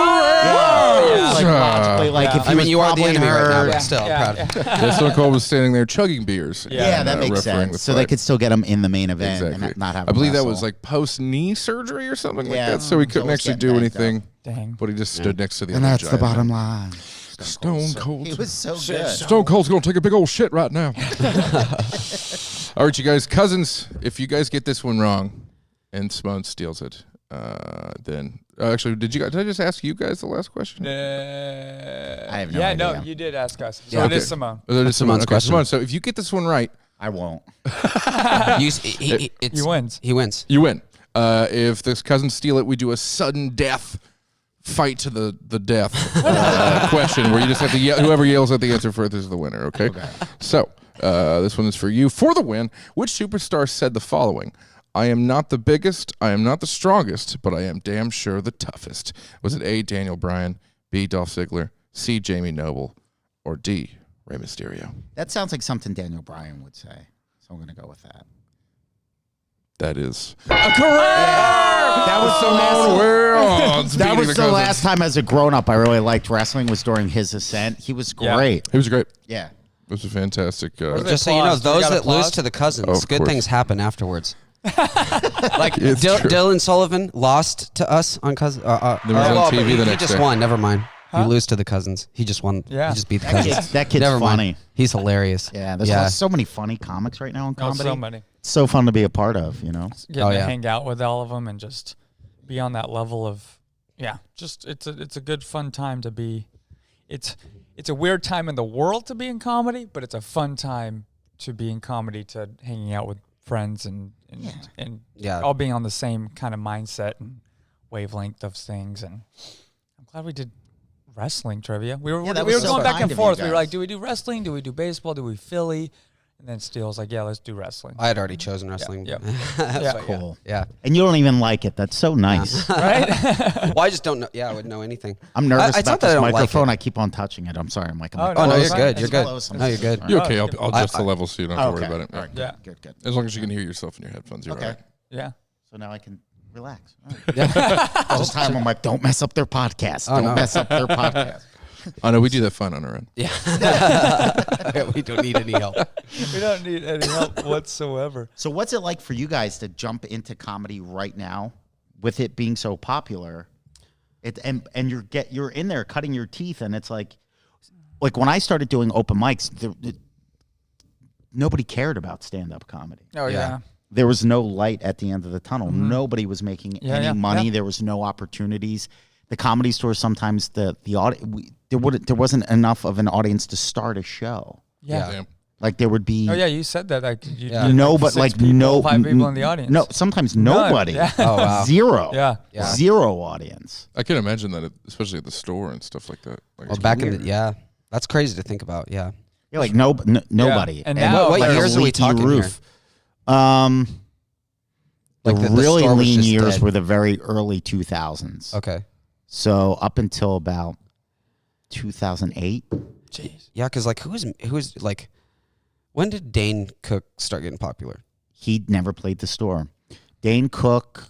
Speaker 6: Like, logically, like if he
Speaker 3: I mean,
Speaker 6: was
Speaker 3: you are the
Speaker 6: probably
Speaker 3: enemy right now,
Speaker 6: hurt.
Speaker 3: but still, proud of you.
Speaker 2: Stone Cold was standing there chugging beers.
Speaker 6: Yeah, that makes sense. So they could still get him in the main event
Speaker 2: Exactly.
Speaker 6: and not have
Speaker 2: I
Speaker 6: him
Speaker 2: believe that
Speaker 6: wrestle.
Speaker 2: was like post-knee surgery or something like
Speaker 6: Yeah,
Speaker 2: that, so he
Speaker 6: so
Speaker 2: couldn't
Speaker 6: it's
Speaker 2: actually
Speaker 6: getting
Speaker 2: do
Speaker 6: backed
Speaker 2: anything.
Speaker 1: Dang.
Speaker 2: But he just stood next to the
Speaker 6: And
Speaker 2: other
Speaker 6: that's the
Speaker 2: giant
Speaker 6: bottom
Speaker 2: man.
Speaker 6: line.
Speaker 2: Stone Cold.
Speaker 6: He was so good.
Speaker 2: Stone Cold's going to take a big old shit right now. All right, you guys. Cousins, if you guys get this one wrong and Simone steals it, then... actually, did I just ask you guys the last question?
Speaker 6: I have no idea.
Speaker 1: No, you did ask us. So
Speaker 3: Yeah.
Speaker 1: it is Simone.
Speaker 2: It is
Speaker 3: Simone's question.
Speaker 2: Simone, so if you get this one right,
Speaker 6: I won't.
Speaker 3: He
Speaker 1: wins.
Speaker 3: He wins.
Speaker 2: you win. If this cousins steal it, we do a sudden death fight to the death question where you just have to yell, whoever yells at the answer first is the winner, okay? So this one is for you. For the win, which superstar said the following? I am not the biggest, I am not the strongest, but I am damn sure the toughest. Was it A, Daniel Bryan, B, Dolph Ziggler, C, Jamie Noble, or D, Rey Mysterio?
Speaker 6: That sounds like something Daniel Bryan would say. So I'm going to go with that.
Speaker 2: That is
Speaker 6: That was the last. That was the last time as a grown-up I really liked wrestling was during his ascent. He was great.
Speaker 2: He was great.
Speaker 6: Yeah.
Speaker 2: It was a fantastic.
Speaker 3: Just so you know,
Speaker 1: applause? Do we
Speaker 3: those
Speaker 1: got
Speaker 3: that
Speaker 1: applause?
Speaker 3: lose to the cousins,
Speaker 2: Oh, of
Speaker 3: good
Speaker 2: course.
Speaker 3: things happen afterwards. Like
Speaker 2: It's true.
Speaker 3: Dylan Sullivan lost to us on cousins.
Speaker 2: Then he was on TV the
Speaker 3: he
Speaker 2: next
Speaker 3: just
Speaker 2: day.
Speaker 3: won. Never mind. You lose to the cousins. He just won.
Speaker 1: Yeah.
Speaker 3: He just beat the
Speaker 6: That
Speaker 3: cousins.
Speaker 6: kid's- that kid's
Speaker 3: Never mind.
Speaker 6: funny.
Speaker 3: He's hilarious.
Speaker 6: Yeah, there's so many funny comics right now in
Speaker 1: Oh,
Speaker 6: comedy.
Speaker 1: so many.
Speaker 6: It's so fun to be a part of, you know?
Speaker 1: Getting to
Speaker 3: yeah.
Speaker 1: hang out with all of them and just be on that level of, just it's a good fun time to be. It's a weird time in the world to be in comedy, but it's a fun time to be in comedy, to hanging out with friends and all being on the same kind of mindset and wavelength of things. And I'm glad we did wrestling trivia. We were
Speaker 6: that
Speaker 1: we were
Speaker 6: was so
Speaker 1: going back
Speaker 6: kind
Speaker 1: and
Speaker 6: of you
Speaker 1: forth. We were
Speaker 6: guys.
Speaker 1: like, do we do wrestling? Do we do baseball? Do we Philly? And then Steele's like, yeah, let's do wrestling.
Speaker 3: I had already chosen wrestling.
Speaker 1: Yeah.
Speaker 3: Yeah.
Speaker 6: Cool.
Speaker 3: Yeah.
Speaker 6: And you don't even like it. That's so nice.
Speaker 1: Right?
Speaker 3: Well, I just don't know. Yeah, I wouldn't know anything.
Speaker 6: I'm nervous
Speaker 3: it's not
Speaker 6: about
Speaker 3: that I
Speaker 6: this
Speaker 3: don't like
Speaker 6: microphone.
Speaker 3: it.
Speaker 6: I keep on touching it. I'm sorry. I'm like,
Speaker 1: Oh,
Speaker 3: Oh no, you're
Speaker 1: it's
Speaker 3: good.
Speaker 1: fine.
Speaker 3: You're good.
Speaker 6: close.
Speaker 3: No, you're good.
Speaker 2: You're okay. I'll adjust
Speaker 3: I-
Speaker 2: the level so you don't have to worry about it.
Speaker 6: All right.
Speaker 3: Yeah.
Speaker 6: Good.
Speaker 2: As long as you can hear yourself in your headphones, you're all right.
Speaker 1: Yeah.
Speaker 6: So now I can relax. All right. Just time I'm like, don't mess up their podcast.
Speaker 3: Oh,
Speaker 6: Don't
Speaker 3: no.
Speaker 6: mess up their podcast.
Speaker 2: Oh, no, we do that fun on our end.
Speaker 3: Yeah. We don't need any help.
Speaker 1: We don't need any help whatsoever.
Speaker 6: So what's it like for you guys to jump into comedy right now with it being so popular? And you're in there cutting your teeth, and it's like when I started doing open mics, nobody cared about stand-up comedy.
Speaker 1: Oh, yeah.
Speaker 6: there was no light at the end of the tunnel. Nobody was making any money. There was no opportunities. The Comedy Store, sometimes there wasn't enough of an audience to start a show.
Speaker 1: Yeah.
Speaker 6: Like there would be.
Speaker 1: Oh yeah, you said that. Like you
Speaker 6: did no, but like no
Speaker 1: 5 people in the audience.
Speaker 6: No, sometimes nobody.
Speaker 1: Yeah.
Speaker 3: Oh wow.
Speaker 6: Zero.
Speaker 1: Yeah.
Speaker 6: Zero audience.
Speaker 2: I can imagine that, especially at the store and stuff like that. Like
Speaker 3: Well, back in the that's crazy to think about. Yeah.
Speaker 6: Yeah, like nobody.
Speaker 1: Yeah. And now,
Speaker 3: what
Speaker 6: like
Speaker 3: years are we talking
Speaker 6: roof.
Speaker 3: here?
Speaker 6: Like the really
Speaker 3: store was
Speaker 6: lean
Speaker 3: just
Speaker 6: years
Speaker 3: dead.
Speaker 6: were the very early 2000s.
Speaker 3: Okay.
Speaker 6: So up until about 2008.
Speaker 1: Jeez.
Speaker 3: Yeah, because like who is like, when did Dane Cook start getting popular?
Speaker 6: He never played the store. Dane Cook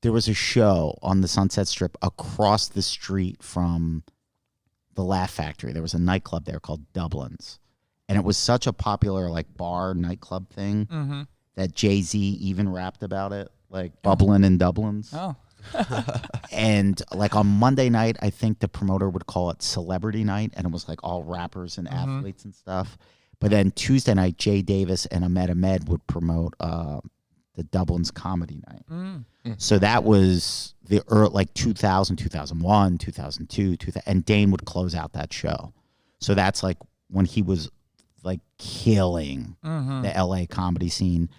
Speaker 6: there was a show on the Sunset Strip across the street from the Laugh Factory. There was a nightclub there called Dublin's. And it was such a popular like bar nightclub thing that Jay-Z even rapped about it, like bubbling in Dublin's.
Speaker 1: Oh.
Speaker 6: And like on Monday night, I think the promoter would call it Celebrity Night, and it was like all rappers and athletes and stuff. But then Tuesday night, Jay Davis and Ahmed would promote the Dublin's Comedy Night. So that was the like 2000, 2001, 2002, and Dane would close out that show. So that's like when he was like killing the LA comedy scene.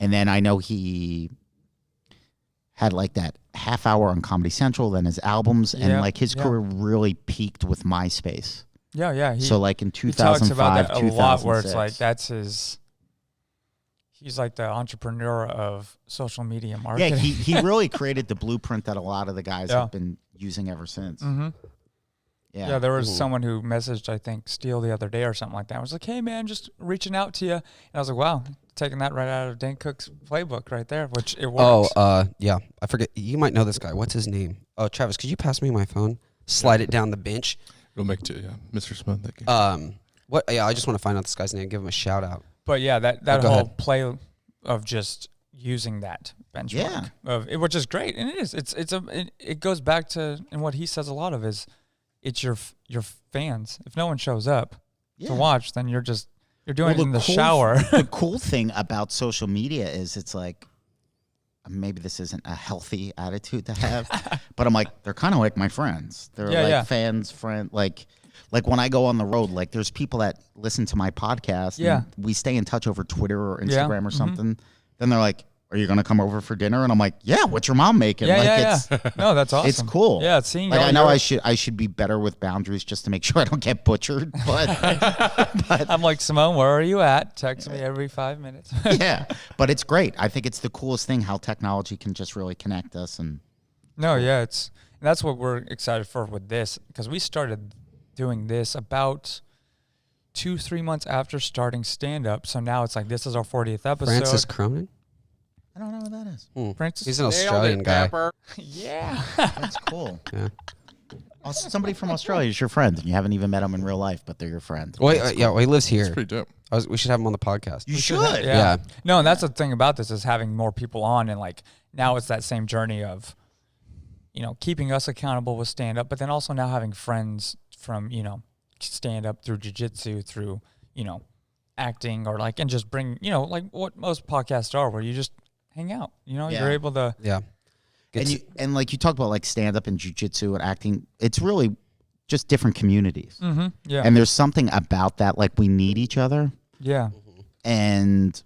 Speaker 6: And then I know he had like that half hour on Comedy Central, then his albums, and like his career really peaked with MySpace.
Speaker 1: Yeah.
Speaker 6: So like in 2005,
Speaker 1: he talks about that a lot, where it's
Speaker 6: 2006.
Speaker 1: like he's like the entrepreneur of social media marketing.
Speaker 6: Yeah, he really created the blueprint that a lot of the guys have been using ever since.
Speaker 1: Yeah, there was someone who messaged, I think, Steele the other day or something like that. I was like, hey, man, just reaching out to you. And I was like, wow, taking that right out of Dane Cook's playbook right there, which it works.
Speaker 3: Yeah. I forget. You might know this guy. What's his name? Oh, Travis, could you pass me my phone? Slide it down the bench.
Speaker 2: It'll make it, Mr. Smith. That game.
Speaker 3: What? Yeah, I just want to find out this guy's name. Give him a shout out.
Speaker 1: But yeah, that whole play of just using that benchmark which is great, and it is. It goes back to, and what he says a lot of is, it's your fans. If no one shows up to watch, then you're doing it in the shower.
Speaker 6: The cool thing about social media is it's like, maybe this isn't a healthy attitude to have, but I'm like, they're kind of like my friends. They're fans, like when I go on the road, like there's people that listen to my podcast and we stay in touch over Twitter or Instagram or something. Then they're like, are you going to come over for dinner? And I'm like, yeah, what's your mom making?
Speaker 1: No, that's awesome.
Speaker 6: It's cool.
Speaker 1: Yeah, it's seeing.
Speaker 6: Like, I know I should be better with boundaries just to make sure I don't get butchered. But
Speaker 1: I'm like, Simeone, where are you at? Text me every 5 minutes.
Speaker 6: Yeah, but it's great. I think it's the coolest thing how technology can just really connect us. And
Speaker 1: that's what we're excited for with this, because we started doing this about 2-3 months after starting stand up. So now it's like, this is our 40th episode.
Speaker 3: Francis Cronin?
Speaker 6: I don't know what that is.
Speaker 1: Francis,
Speaker 3: he's an Australian guy.
Speaker 1: Yeah.
Speaker 6: That's cool. Yeah. Somebody from Australia is your friend, and you haven't even met them in real life, but they're your friend.
Speaker 3: Wait, cool. He lives here.
Speaker 2: That's pretty dope.
Speaker 3: We should have him on the podcast.
Speaker 6: You should.
Speaker 1: Yeah. No, and that's the thing about this, is having more people on, and like now it's that same journey of, keeping us accountable with stand up, but then also now having friends from, stand up through jiu-jitsu, through, acting, or like, and just bring, like what most podcasts are, where you just hang out, you're able to.
Speaker 3: Yeah.
Speaker 6: And like you talk about like stand up and jiu-jitsu and acting, it's really just different communities.
Speaker 1: Yeah.
Speaker 6: And there's something about that, like we need each other.
Speaker 1: Yeah.
Speaker 6: And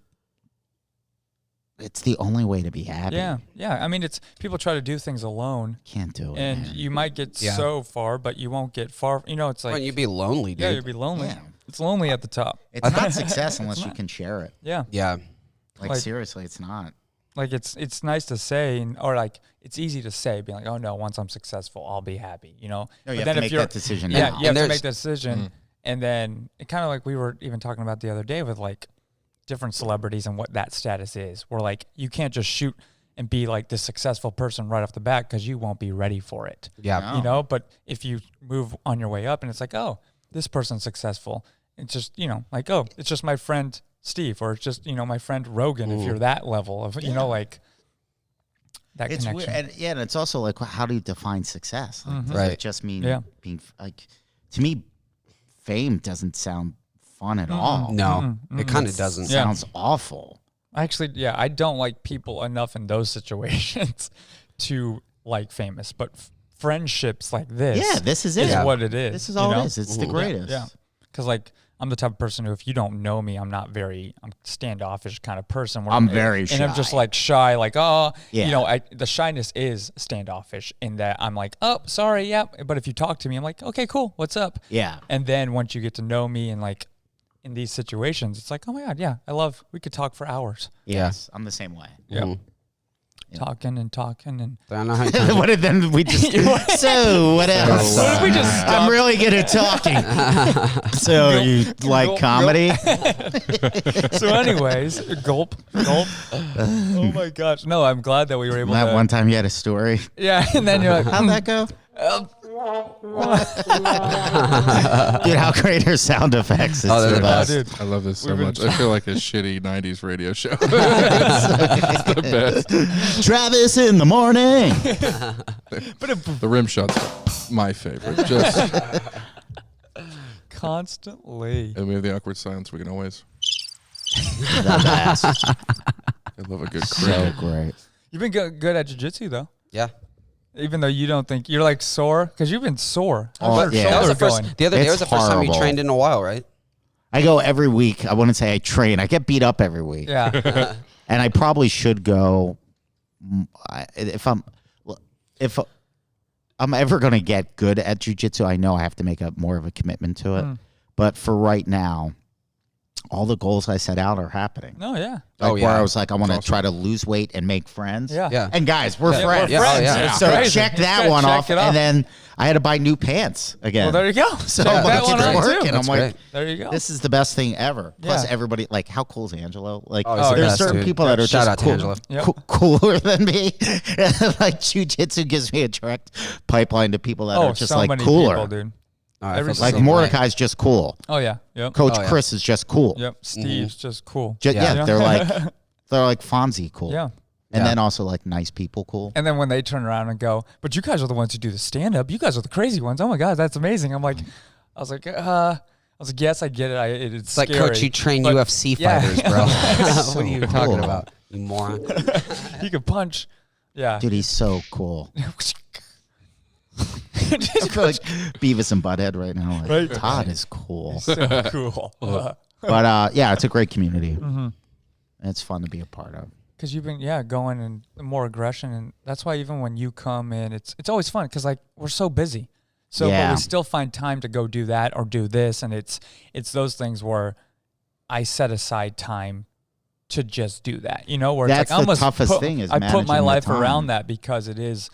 Speaker 6: it's the only way to be happy.
Speaker 1: Yeah. I mean, it's people try to do things alone.
Speaker 6: Can't do it.
Speaker 1: And
Speaker 6: man.
Speaker 1: you might get so far, but you won't get far. It's like,
Speaker 3: you'd be lonely, dude.
Speaker 1: Yeah, you'd be lonely. Yeah. It's lonely at the top.
Speaker 6: It's not success unless you can share it.
Speaker 1: Yeah.
Speaker 3: Yeah.
Speaker 6: Like seriously, it's not.
Speaker 1: Like it's nice to say, or like it's easy to say, being like, oh no, once I'm successful, I'll be happy. No,
Speaker 6: you have to make that decision.
Speaker 1: Yeah,
Speaker 6: now.
Speaker 1: you have to make that decision, and then it kind of like we were even talking about the other day with like different celebrities and what that status is. Where like you can't just shoot and be like this successful person right off the bat, because you won't be ready for it.
Speaker 3: Yeah,
Speaker 1: no. But if you move on your way up, and it's like, oh, this person's successful, it's just like, oh, it's just my friend Steve, or it's just my friend Rogan. If you're that level of like that
Speaker 6: it's
Speaker 1: connection.
Speaker 6: Weird. And it's also like, how do you define success? Like, does it just mean being like, to me, fame doesn't sound fun at all.
Speaker 3: No, it kind of doesn't.
Speaker 6: Sounds awful.
Speaker 1: Actually, yeah, I don't like people enough in those situations to like famous, but friendships like this.
Speaker 6: Yeah, this is it.
Speaker 1: Is what it is.
Speaker 6: This is all it is. It's the greatest.
Speaker 1: Yeah. Because like I'm the type of person who, if you don't know me, I'm standoffish kind of person. Where
Speaker 6: I'm very shy.
Speaker 1: And I'm just like shy, like, the shyness is standoffish in that I'm like, oh, sorry, yeah. But if you talk to me, I'm like, okay, cool, what's up?
Speaker 6: Yeah.
Speaker 1: And then once you get to know me and like in these situations, it's like, oh my God, yeah, we could talk for hours.
Speaker 6: Yes, I'm the same way.
Speaker 1: Yeah. Mm-hmm. Talking and
Speaker 6: what did then we just so what else?
Speaker 1: What did we just
Speaker 6: I'm really good at talking. So you like comedy?
Speaker 1: So anyways, gulp. Oh my gosh. No, I'm glad that we were able
Speaker 6: that one time you had a story.
Speaker 1: Yeah, and then you're like,
Speaker 6: how'd that go? Dude, how great are sound effects?
Speaker 2: They're the best. Dude. I love this so much. I feel like a shitty 90s radio show. It's the best.
Speaker 6: Travis in the morning.
Speaker 2: The rim shot's my favorite. Just
Speaker 1: constantly.
Speaker 2: And we have the awkward silence. We can always.
Speaker 6: The best.
Speaker 2: I love a good credit.
Speaker 6: So great.
Speaker 1: You've been good at jiu-jitsu though.
Speaker 3: Yeah.
Speaker 1: Even though you don't think you're like sore, because you've been sore.
Speaker 3: Yeah. That was the other day was the first time you trained in a while, right?
Speaker 6: I go every week. I wouldn't say I train. I get beat up every week.
Speaker 1: Yeah.
Speaker 6: And I probably should go if I'm ever going to get good at jiu-jitsu. I know I have to make more of a commitment to it. But for right now, all the goals I set out are happening.
Speaker 1: Oh, yeah.
Speaker 6: Where I was like, I want to try to lose weight and make friends.
Speaker 1: Yeah.
Speaker 6: And guys, we're friends.
Speaker 1: We're friends.
Speaker 6: So check that one off. And then I had to buy new pants again.
Speaker 1: Well, there you go.
Speaker 6: So I'm like, it's working. I'm like,
Speaker 1: there you go.
Speaker 6: This is the best thing ever. Plus, everybody, like, how cool is Angelo? Like,
Speaker 3: there's
Speaker 6: there's certain people that are just cooler than me. Like, jiu-jitsu gives me a direct pipeline to people that are just like cooler.
Speaker 1: People, dude.
Speaker 6: Like Mordecai's just cool.
Speaker 1: Oh yeah, yep.
Speaker 6: Coach Chris is just cool.
Speaker 1: Yep, Steve's just cool.
Speaker 6: They're like Fonzie cool.
Speaker 1: Yeah,
Speaker 6: and then also like nice people cool.
Speaker 1: And then when they turn around and go, but you guys are the ones who do the stand up. You guys are the crazy ones. Oh my God, that's amazing. I was like, yes, I get it. It's
Speaker 3: like,
Speaker 1: scary,
Speaker 3: Coach, you train UFC fighters, bro. What are you talking about, you moron?
Speaker 1: He can punch. Yeah,
Speaker 6: dude, he's so cool. I feel like Beavis and Butthead right now. Like, right. Todd is cool.
Speaker 1: So cool.
Speaker 6: But yeah, it's a great community. And it's fun to be a part of.
Speaker 1: Because you've been going and more aggression, and that's why even when you come in, it's always fun because like we're so busy. So but we still find time to go do that or do this, and it's those things where I set aside time to just do that. You know, where
Speaker 6: that's
Speaker 1: it's like
Speaker 6: the toughest thing is
Speaker 1: I put my life
Speaker 6: time
Speaker 1: around that because it is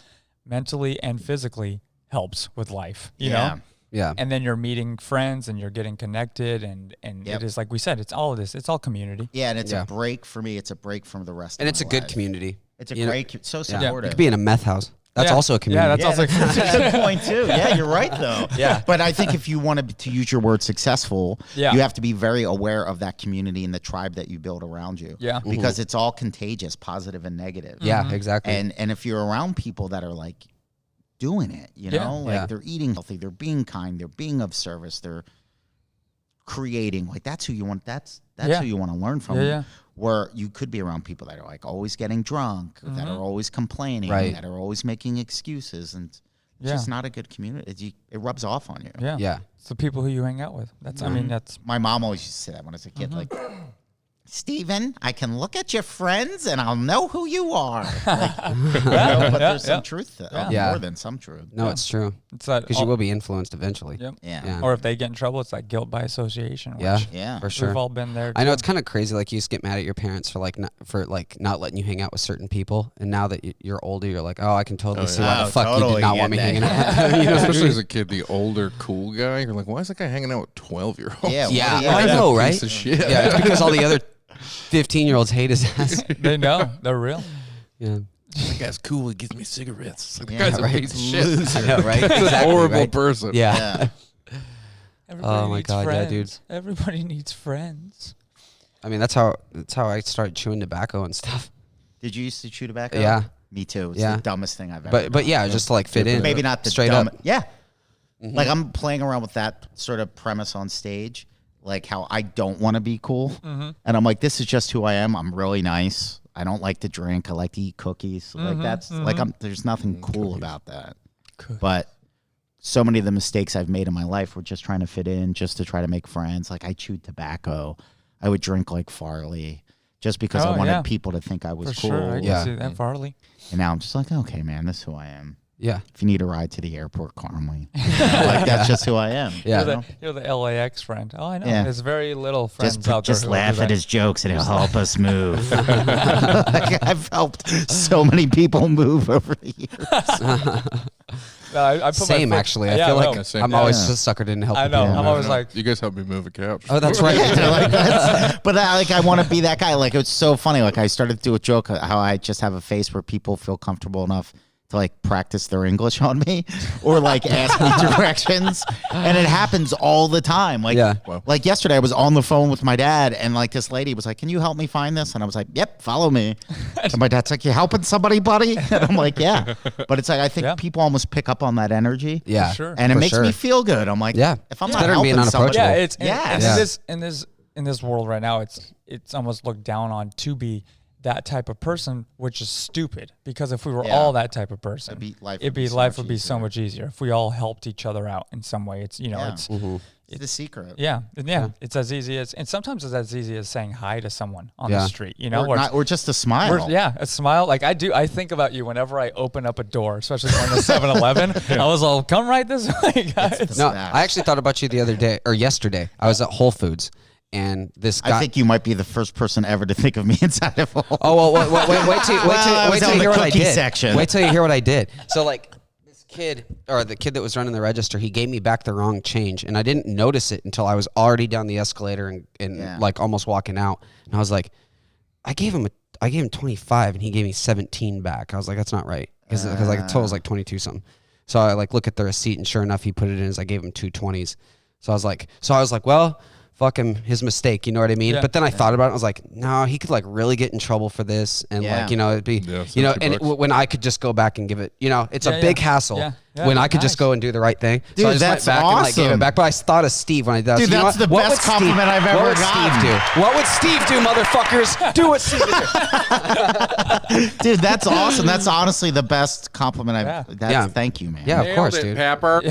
Speaker 1: mentally and physically helps with life, you know?
Speaker 3: Yeah.
Speaker 1: And then you're meeting friends and you're getting connected and it is like we said, it's all of this. It's all community.
Speaker 6: Yeah, and it's a break for me. It's a break from the rest
Speaker 3: and
Speaker 6: of
Speaker 3: it's a good community.
Speaker 6: It's a great, so supportive.
Speaker 3: You could be in a meth house. That's also a community.
Speaker 1: Yeah, that's also
Speaker 6: a good point too. Yeah, you're right though.
Speaker 3: Yeah.
Speaker 6: But I think if you want to use your word successful, you have to be very aware of that community and the tribe that you build around you.
Speaker 1: Yeah.
Speaker 6: Because it's all contagious, positive and negative.
Speaker 3: Yeah, exactly.
Speaker 6: And if you're around people that are like doing it, you know, like they're eating healthy, they're being kind, they're being of service, they're creating, like that's who you want. That's who you want to learn from.
Speaker 1: Yeah.
Speaker 6: Where you could be around people that are like always getting drunk, that are always complaining, that are always making excuses, and it's just not a good community. It rubs off on you.
Speaker 1: Yeah. It's the people who you hang out with. That's I mean that's
Speaker 6: my mom always used to say that when I was a kid, like, Steven, I can look at your friends and I'll know who you are. Like, but there's some truth to it. More than some truth.
Speaker 3: No, it's true.
Speaker 1: It's that
Speaker 3: because you will be influenced eventually.
Speaker 1: Yep. Yeah. Or if they get in trouble, it's like guilt by association. Which
Speaker 3: for sure.
Speaker 1: We've all been there.
Speaker 3: I know it's kind of crazy. Like you just get mad at your parents for not letting you hang out with certain people, and now that you're older, you're like, oh, I can totally see why the fuck you did not want me hanging out.
Speaker 2: You know, especially as a kid, the older cool guy, you're like, why is that guy hanging out with 12-year-olds?
Speaker 3: Yeah. I know, right?
Speaker 2: Piece of shit.
Speaker 3: Yeah, it's because all the other 15-year-olds hate his ass.
Speaker 1: They know. They're real.
Speaker 3: Yeah.
Speaker 2: That guy's cool. He gives me cigarettes. Like,
Speaker 3: that guy's a piece of shit. I know, right?
Speaker 2: He's a horrible person.
Speaker 3: Yeah.
Speaker 1: Oh my God, friends. Yeah, dude. Everybody needs friends.
Speaker 3: I mean, that's how I started chewing tobacco and stuff.
Speaker 6: Did you used to chew tobacco?
Speaker 3: Yeah.
Speaker 6: Me too. It's the dumbest thing I've ever done.
Speaker 3: But yeah, just to like fit in.
Speaker 6: Maybe not the
Speaker 3: straight
Speaker 6: dumb.
Speaker 3: up.
Speaker 6: Yeah. Like I'm playing around with that sort of premise on stage. like how I don't want to be cool. And I'm like, this is just who I am. I'm really nice. I don't like to drink. I like to eat cookies. Like that's like there's nothing cool about that. But so many of the mistakes I've made in my life were just trying to fit in, just to try to make friends. Like I chewed tobacco. I would drink like Farley just because I wanted people to think I was cool.
Speaker 1: Sure. I can see that, Farley.
Speaker 6: And now I'm just like, okay, man, this is who I am.
Speaker 3: Yeah.
Speaker 6: If you need a ride to the airport, call me. Like that's just who I am.
Speaker 3: Yeah.
Speaker 1: You're the LAX friend. Oh, I know. Yeah. There's very little friends out there.
Speaker 6: Just laugh at his jokes and he'll help us move. Like, I've helped so many people move over the years.
Speaker 3: I same, actually. I feel like I'm always just suckered in helping.
Speaker 1: I know. I'm always like,
Speaker 2: you guys help me move a couch.
Speaker 3: Oh, that's right.
Speaker 6: But I want to be that guy. Like it's so funny. Like I started to do a joke how I just have a face where people feel comfortable enough to like practice their English on me or like ask me directions. And it happens all the time. Like, like yesterday I was on the phone with my dad and like this lady was like, can you help me find this? And I was like, yep, follow me. And my dad's like, you helping somebody, buddy? And I'm like, yeah. But it's like, I think people almost pick up on that energy.
Speaker 3: Yeah.
Speaker 1: Sure.
Speaker 6: And it makes me feel good. I'm like, if I'm not helping somebody.
Speaker 1: In this world right now, it's almost looked down on to be that type of person, which is stupid, because if we were all that type of person, life would be so much easier if we all helped each other out in some way. It's it's the secret. Yeah. It's as easy as, and sometimes it's as easy as saying hi to someone on the street,
Speaker 6: or just a smile.
Speaker 1: A smile. Like I think about you whenever I open up a door, especially going to 7-Eleven. I was all, come right this way, guys.
Speaker 3: No, I actually thought about you the other day or yesterday. I was at Whole Foods. And this guy,
Speaker 6: I think you might be the first person ever to think of me inside of Whole.
Speaker 3: Oh well, wait till you hear what I did.
Speaker 6: Section.
Speaker 3: Wait till you hear what I did. So like this kid, or the kid that was running the register, he gave me back the wrong change, and I didn't notice it until I was already down the escalator and like almost walking out. And I was like, I gave him 25, and he gave me 17 back. I was like, that's not right, because like the total was like 22 something. So I like look at the receipt, and sure enough, he put it in as I gave him 2 20s. So I was like, well, fuck him, his mistake, you know what I mean? Yeah. But then I thought about it, I was like, no, he could like really get in trouble for this, and like, it'd be, when I could just go back and give it, it's a big hassle when I could just go and do the right thing.
Speaker 6: Dude,
Speaker 3: so I just
Speaker 6: that's
Speaker 3: went back
Speaker 6: awesome.
Speaker 3: and like gave it back. But I thought of Steve when I did that.
Speaker 6: Dude,
Speaker 3: so
Speaker 6: that's the best compliment I've ever gotten.
Speaker 3: What would Steve do, motherfuckers? Do what Steve
Speaker 6: did. Dude, that's awesome. That's honestly the best compliment I've. Thank you, man.
Speaker 3: Yeah, of course, dude.
Speaker 2: Pepper.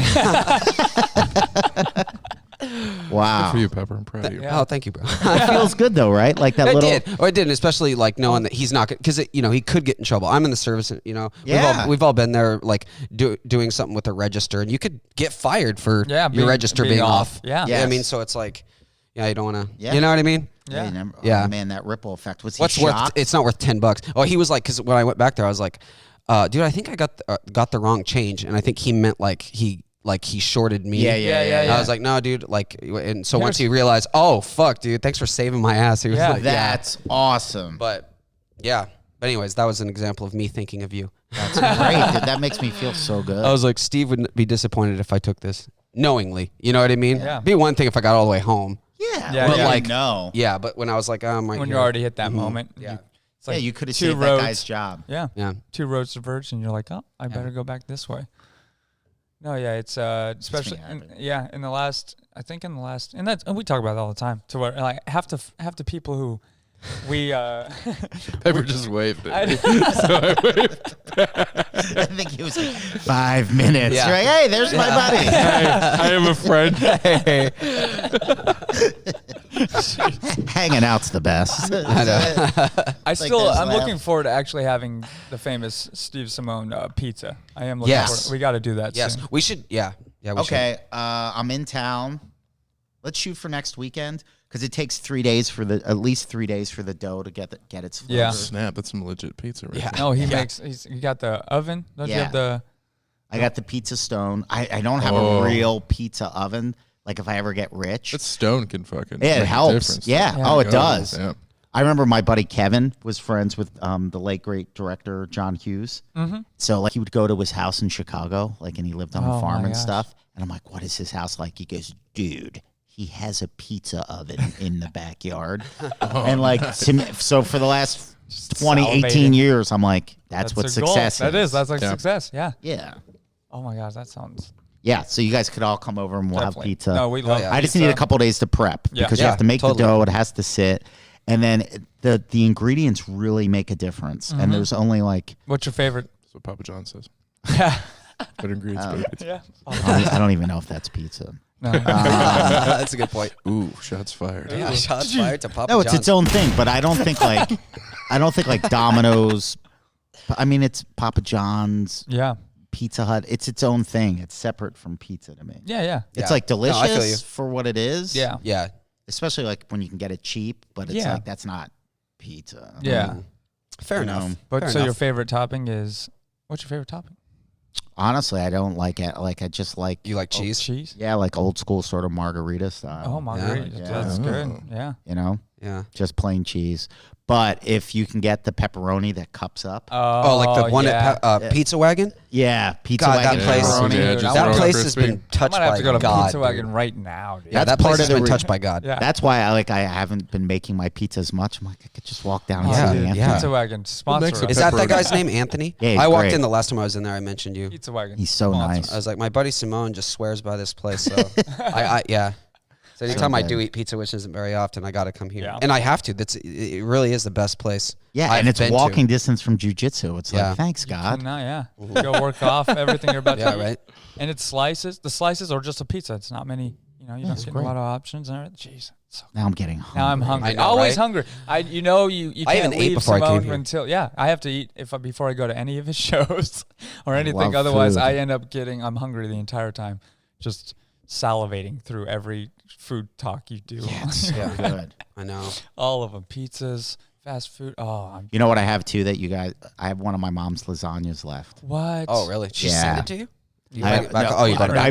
Speaker 6: Wow.
Speaker 2: Good for you, Pepper. I'm proud of you.
Speaker 3: Yeah. Oh, thank you, bro.
Speaker 6: It feels good though, right? Like that little.
Speaker 3: It did, especially like knowing that he's not because he could get in trouble. I'm in the service, we've all been there, like doing something with a register, and you could get fired for your register being off.
Speaker 1: Yeah,
Speaker 3: I mean, so it's like, you don't want to. You know what I mean?
Speaker 6: Yeah. Oh, man, that ripple effect. Was he
Speaker 3: What's
Speaker 6: shocked?
Speaker 3: worth? It's not worth $10. Oh, he was like, because when I went back there, I was like, dude, I think I got the wrong change, and I think he meant like he shorted me.
Speaker 6: Yeah.
Speaker 3: I was like, no, dude. Like, and so once he realized, oh fuck, dude, thanks for saving my ass. He was like,
Speaker 6: that's awesome.
Speaker 3: But anyways, that was an example of me thinking of you.
Speaker 6: That's great, dude. That makes me feel so good.
Speaker 3: I was like, Steve wouldn't be disappointed if I took this knowingly. You know what I mean?
Speaker 1: Yeah.
Speaker 3: It'd be one thing if I got all the way home.
Speaker 6: Yeah.
Speaker 3: But when I was like, I'm right
Speaker 1: when
Speaker 3: here.
Speaker 1: you already hit that moment.
Speaker 3: Yeah.
Speaker 1: It's like
Speaker 6: you could have saved that guy's job.
Speaker 1: Yeah. 2 roads diverge, and you're like, oh, I better go back this way. No, it's especially in the last, and that's, and we talk about it all the time. To where like half the people who we
Speaker 2: Pepper just waved it.
Speaker 6: So I waved. I think he was like 5 minutes. Yeah. Right? Hey, there's my buddy.
Speaker 2: Hey, I have a friend.
Speaker 6: Hanging out's the best.
Speaker 3: I know.
Speaker 1: I'm looking forward to actually having the famous Steve Simeone pizza. I am looking forward. We got to do that soon.
Speaker 3: We should. Yeah. We
Speaker 6: should. I'm in town. Let's shoot for next weekend. Because it takes 3 days at least 3 days for the dough to get its flavor.
Speaker 2: Yeah. Snap, that's some legit pizza right there.
Speaker 1: No, he got the oven. Don't you have the...
Speaker 6: I got the pizza stone. I don't have a real pizza oven. Like if I ever get rich.
Speaker 2: That stone can fucking
Speaker 6: it helps. Yeah. Oh, it does.
Speaker 2: Yeah.
Speaker 6: I remember my buddy Kevin was friends with the late great director John Hughes. Mm-hmm. So like he would go to his house in Chicago, like, and he lived on a farm and stuff. And I'm like, what is his house like? He goes, dude, he has a pizza oven in the backyard. And like, so for the last 18 years, I'm like, that's what success is.
Speaker 1: That is. That's like success. Yeah.
Speaker 6: Yeah.
Speaker 1: Oh my gosh, that sounds
Speaker 6: Yeah, so you guys could all come over and we'll have pizza.
Speaker 1: No, we love pizza.
Speaker 6: I just need a couple days to prep because you have to make the dough. It has to sit. And then the ingredients really make a difference. And there's only like...
Speaker 1: What's your favorite?
Speaker 2: That's what Papa John says.
Speaker 1: Yeah.
Speaker 2: Better ingredients, better pizza.
Speaker 1: Yeah.
Speaker 6: I don't even know if that's pizza.
Speaker 3: No. That's a good point.
Speaker 2: Ooh, shots fired.
Speaker 3: Yeah, shots fired to Papa
Speaker 6: No,
Speaker 3: John's.
Speaker 6: it's its own thing, but I don't think like Domino's. I mean, it's Papa John's.
Speaker 1: Yeah.
Speaker 6: Pizza Hut. It's its own thing. It's separate from pizza to me.
Speaker 1: Yeah.
Speaker 6: It's like delicious for what it is.
Speaker 1: Yeah.
Speaker 3: Yeah.
Speaker 6: Especially like when you can get it cheap, but it's like that's not pizza.
Speaker 1: Yeah.
Speaker 3: Fair enough.
Speaker 1: But so your favorite topping is what's your favorite topping?
Speaker 6: Honestly, I don't like it. Like I just like
Speaker 3: you like cheese.
Speaker 1: Cheese?
Speaker 6: Yeah, like old school sort of margarita style.
Speaker 1: Oh, margarita. Yeah. That's good. Yeah.
Speaker 6: You know?
Speaker 3: Yeah.
Speaker 6: Just plain cheese. But if you can get the pepperoni that cups up.
Speaker 3: Like the one at Pizza Wagon?
Speaker 6: Yeah, Pizza Wagon.
Speaker 3: That place, that place has been touched by God.
Speaker 1: I might have to go to Pizza Wagon right now, dude.
Speaker 3: Yeah, that place has been touched by God.
Speaker 1: Yeah.
Speaker 6: That's why I haven't been making my pizza as much. I'm like, I could just walk down and see Anthony.
Speaker 1: Pizza Wagon sponsor.
Speaker 3: Is that guy's name, Anthony?
Speaker 6: Yeah,
Speaker 3: I walked in the last time I was in there. I mentioned you.
Speaker 1: Pizza Wagon.
Speaker 6: He's so nice.
Speaker 3: I was like, my buddy Simeone just swears by this place. So So anytime I do eat pizza, which isn't very often, I got to come here. Yeah. And I have to. It really is the best place.
Speaker 6: Yeah, and it's walking distance from jiu-jitsu. It's like, thanks, God.
Speaker 1: Go work off everything you're about to eat.
Speaker 3: Right.
Speaker 1: And it's slices. The slices are just a pizza. It's not many, you don't get a lot of options. Jeez.
Speaker 6: Now I'm getting hungry.
Speaker 1: Now I'm hungry. Always hungry. You can't leave Simeone until, I have to eat before I go to any of his shows or anything. Otherwise, I end up I'm hungry the entire time. Just salivating through every food talk you do.
Speaker 6: Yeah, it's so good.
Speaker 3: I know.
Speaker 1: All of them. Pizzas, fast food.
Speaker 6: You know what I have too that you guys, I have one of my mom's lasagnas left.
Speaker 1: What?
Speaker 3: Oh, really? She sent it to you?
Speaker 6: You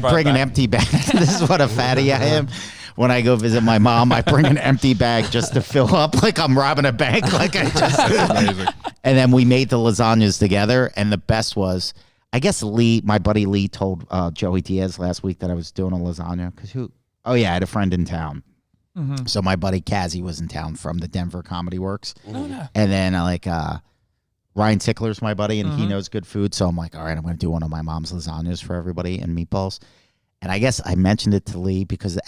Speaker 6: bring an empty bag. This is what a fatty I am. When I go visit my mom, I bring an empty bag just to fill up like I'm robbing a bank. Amazing. And then we made the lasagnas together, and the best was, I guess my buddy Lee told Joey Diaz last week that I was doing a lasagna. I had a friend in town. Mm-hmm. So my buddy Kazzy was in town from the Denver Comedy Works. Mm-hmm. And then Ryan Tickler's my buddy, and he knows good food. So I'm like, all right, I'm going to do one of my mom's lasagnas for everybody and meatballs. And I guess I mentioned it to Lee because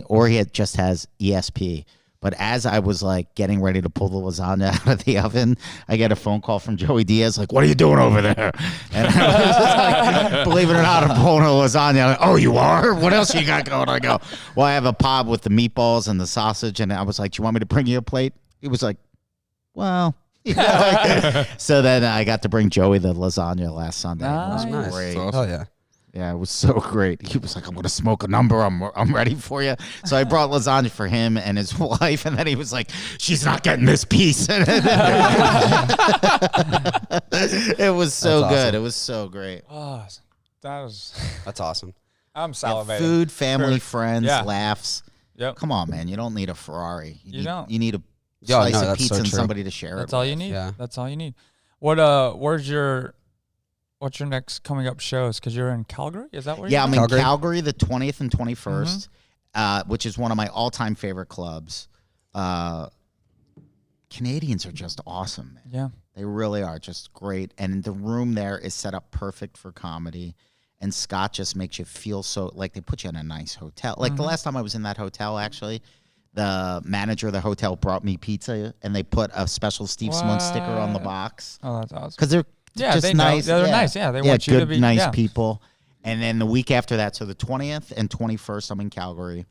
Speaker 6: or he just has ESP. But as I was getting ready to pull the lasagna out of the oven, I get a phone call from Joey Diaz, what are you doing over there? And I was just believe it or not, I'm pulling a lasagna. I'm like, oh, you are? What else you got going? I go, well, I have a pod with the meatballs and the sausage. And I was like, do you want me to bring you a plate? He was like, well. So then I got to bring Joey the lasagna last Sunday.
Speaker 3: Nice.
Speaker 6: It was great.
Speaker 3: Awesome. Oh, yeah.
Speaker 6: Yeah, it was so great. He was like, I'm going to smoke a number. I'm ready for you. So I brought lasagna for him and his wife, and then he was like, she's not getting this piece. It was so good. Awesome. It was so great.
Speaker 1: Oh,
Speaker 3: that's awesome.
Speaker 1: I'm salivating.
Speaker 6: Food, family, friends, laughs.
Speaker 1: Yep.
Speaker 6: Come on, man. You don't need a Ferrari.
Speaker 1: You don't.
Speaker 6: You need a slice of pizza and somebody to share
Speaker 1: that's
Speaker 6: it
Speaker 1: all
Speaker 6: with.
Speaker 1: you need.
Speaker 3: Yeah.
Speaker 1: That's all you need. What's your next coming up shows? Because you're in Calgary? Is that where you're
Speaker 6: I'm in Calgary the 20th and 21st, which is one of my all-time favorite clubs. Canadians are just awesome, man.
Speaker 1: Yeah.
Speaker 6: They really are just great. And the room there is set up perfect for comedy. And Scott just makes you feel so, they put you in a nice hotel. The last time I was in that hotel, actually, the manager of the hotel brought me pizza, and they put a special Steve Simeone sticker on the box.
Speaker 1: Oh, that's awesome.
Speaker 6: Because they're just nice.
Speaker 1: They're nice. Yeah, they want you to be
Speaker 6: nice people. And then the week after that, so the 20th and 21st, I'm in Calgary.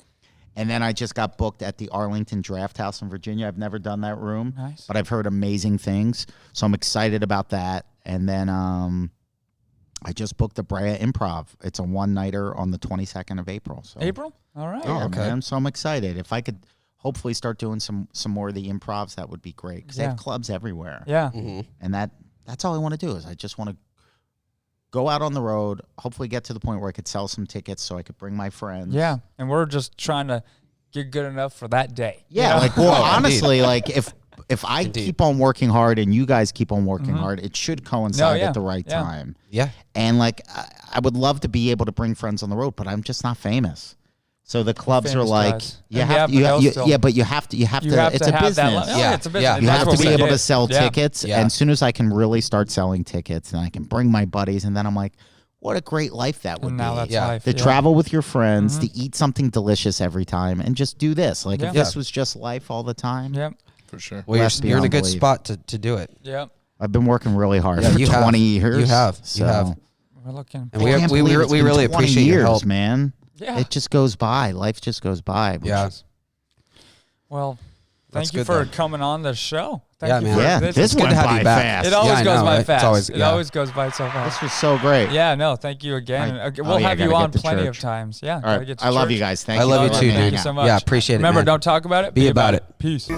Speaker 6: And then I just got booked at the Arlington Draft House in Virginia. I've never done that room, but I've heard amazing things. So I'm excited about that. And then I just booked the Brea Improv. It's a one-nighter on the 22nd of April. So.
Speaker 1: April? All right.
Speaker 6: Yeah, man. So I'm excited. If I could hopefully start doing some more of the improvs, that would be great. Because they have clubs everywhere.
Speaker 1: Yeah.
Speaker 3: Mm-hmm.
Speaker 6: And that's all I want to do is I just want to go out on the road, hopefully get to the point where I could sell some tickets so I could bring my friends.
Speaker 1: Yeah, and we're just trying to get good enough for that day.
Speaker 6: Yeah, honestly, if I keep on working hard and you guys keep on working hard, it should coincide at the right time.
Speaker 3: Yeah.
Speaker 6: And I would love to be able to bring friends on the road, but I'm just not famous. So the clubs are
Speaker 1: guys.
Speaker 6: but you have to. It's a business.
Speaker 1: It's a business.
Speaker 6: You have to be able to sell tickets. And as soon as I can really start selling tickets, then I can bring my buddies, and then I'm like, what a great life that would
Speaker 1: and
Speaker 6: be.
Speaker 1: Now that's life.
Speaker 6: To travel with your friends, to eat something delicious every time, and just do this. Like if this was just life all the time.
Speaker 1: Yep.
Speaker 2: For sure.
Speaker 3: Well, you're in a good spot to do it.
Speaker 1: Yep.
Speaker 6: I've been working really hard for 20 years.
Speaker 3: You have.
Speaker 6: So.
Speaker 3: You have.
Speaker 1: We're looking.
Speaker 3: And we really appreciate your help,
Speaker 6: man.
Speaker 1: Yeah.
Speaker 6: It just goes by. Life just goes by.
Speaker 1: Well, thank you for coming on the show.
Speaker 3: Thank you.
Speaker 6: Man. This went by fast.
Speaker 1: It always goes by fast. It always goes by so fast.
Speaker 6: This was so great.
Speaker 1: Yeah, no, thank you again. We'll have you on plenty of times. Yeah.
Speaker 6: All right. I love you guys. Thank you.
Speaker 3: I love you too,
Speaker 1: Thank you so much.
Speaker 3: Yeah, appreciate it.
Speaker 1: Remember, don't talk about it.
Speaker 3: Be about it.
Speaker 1: Peace.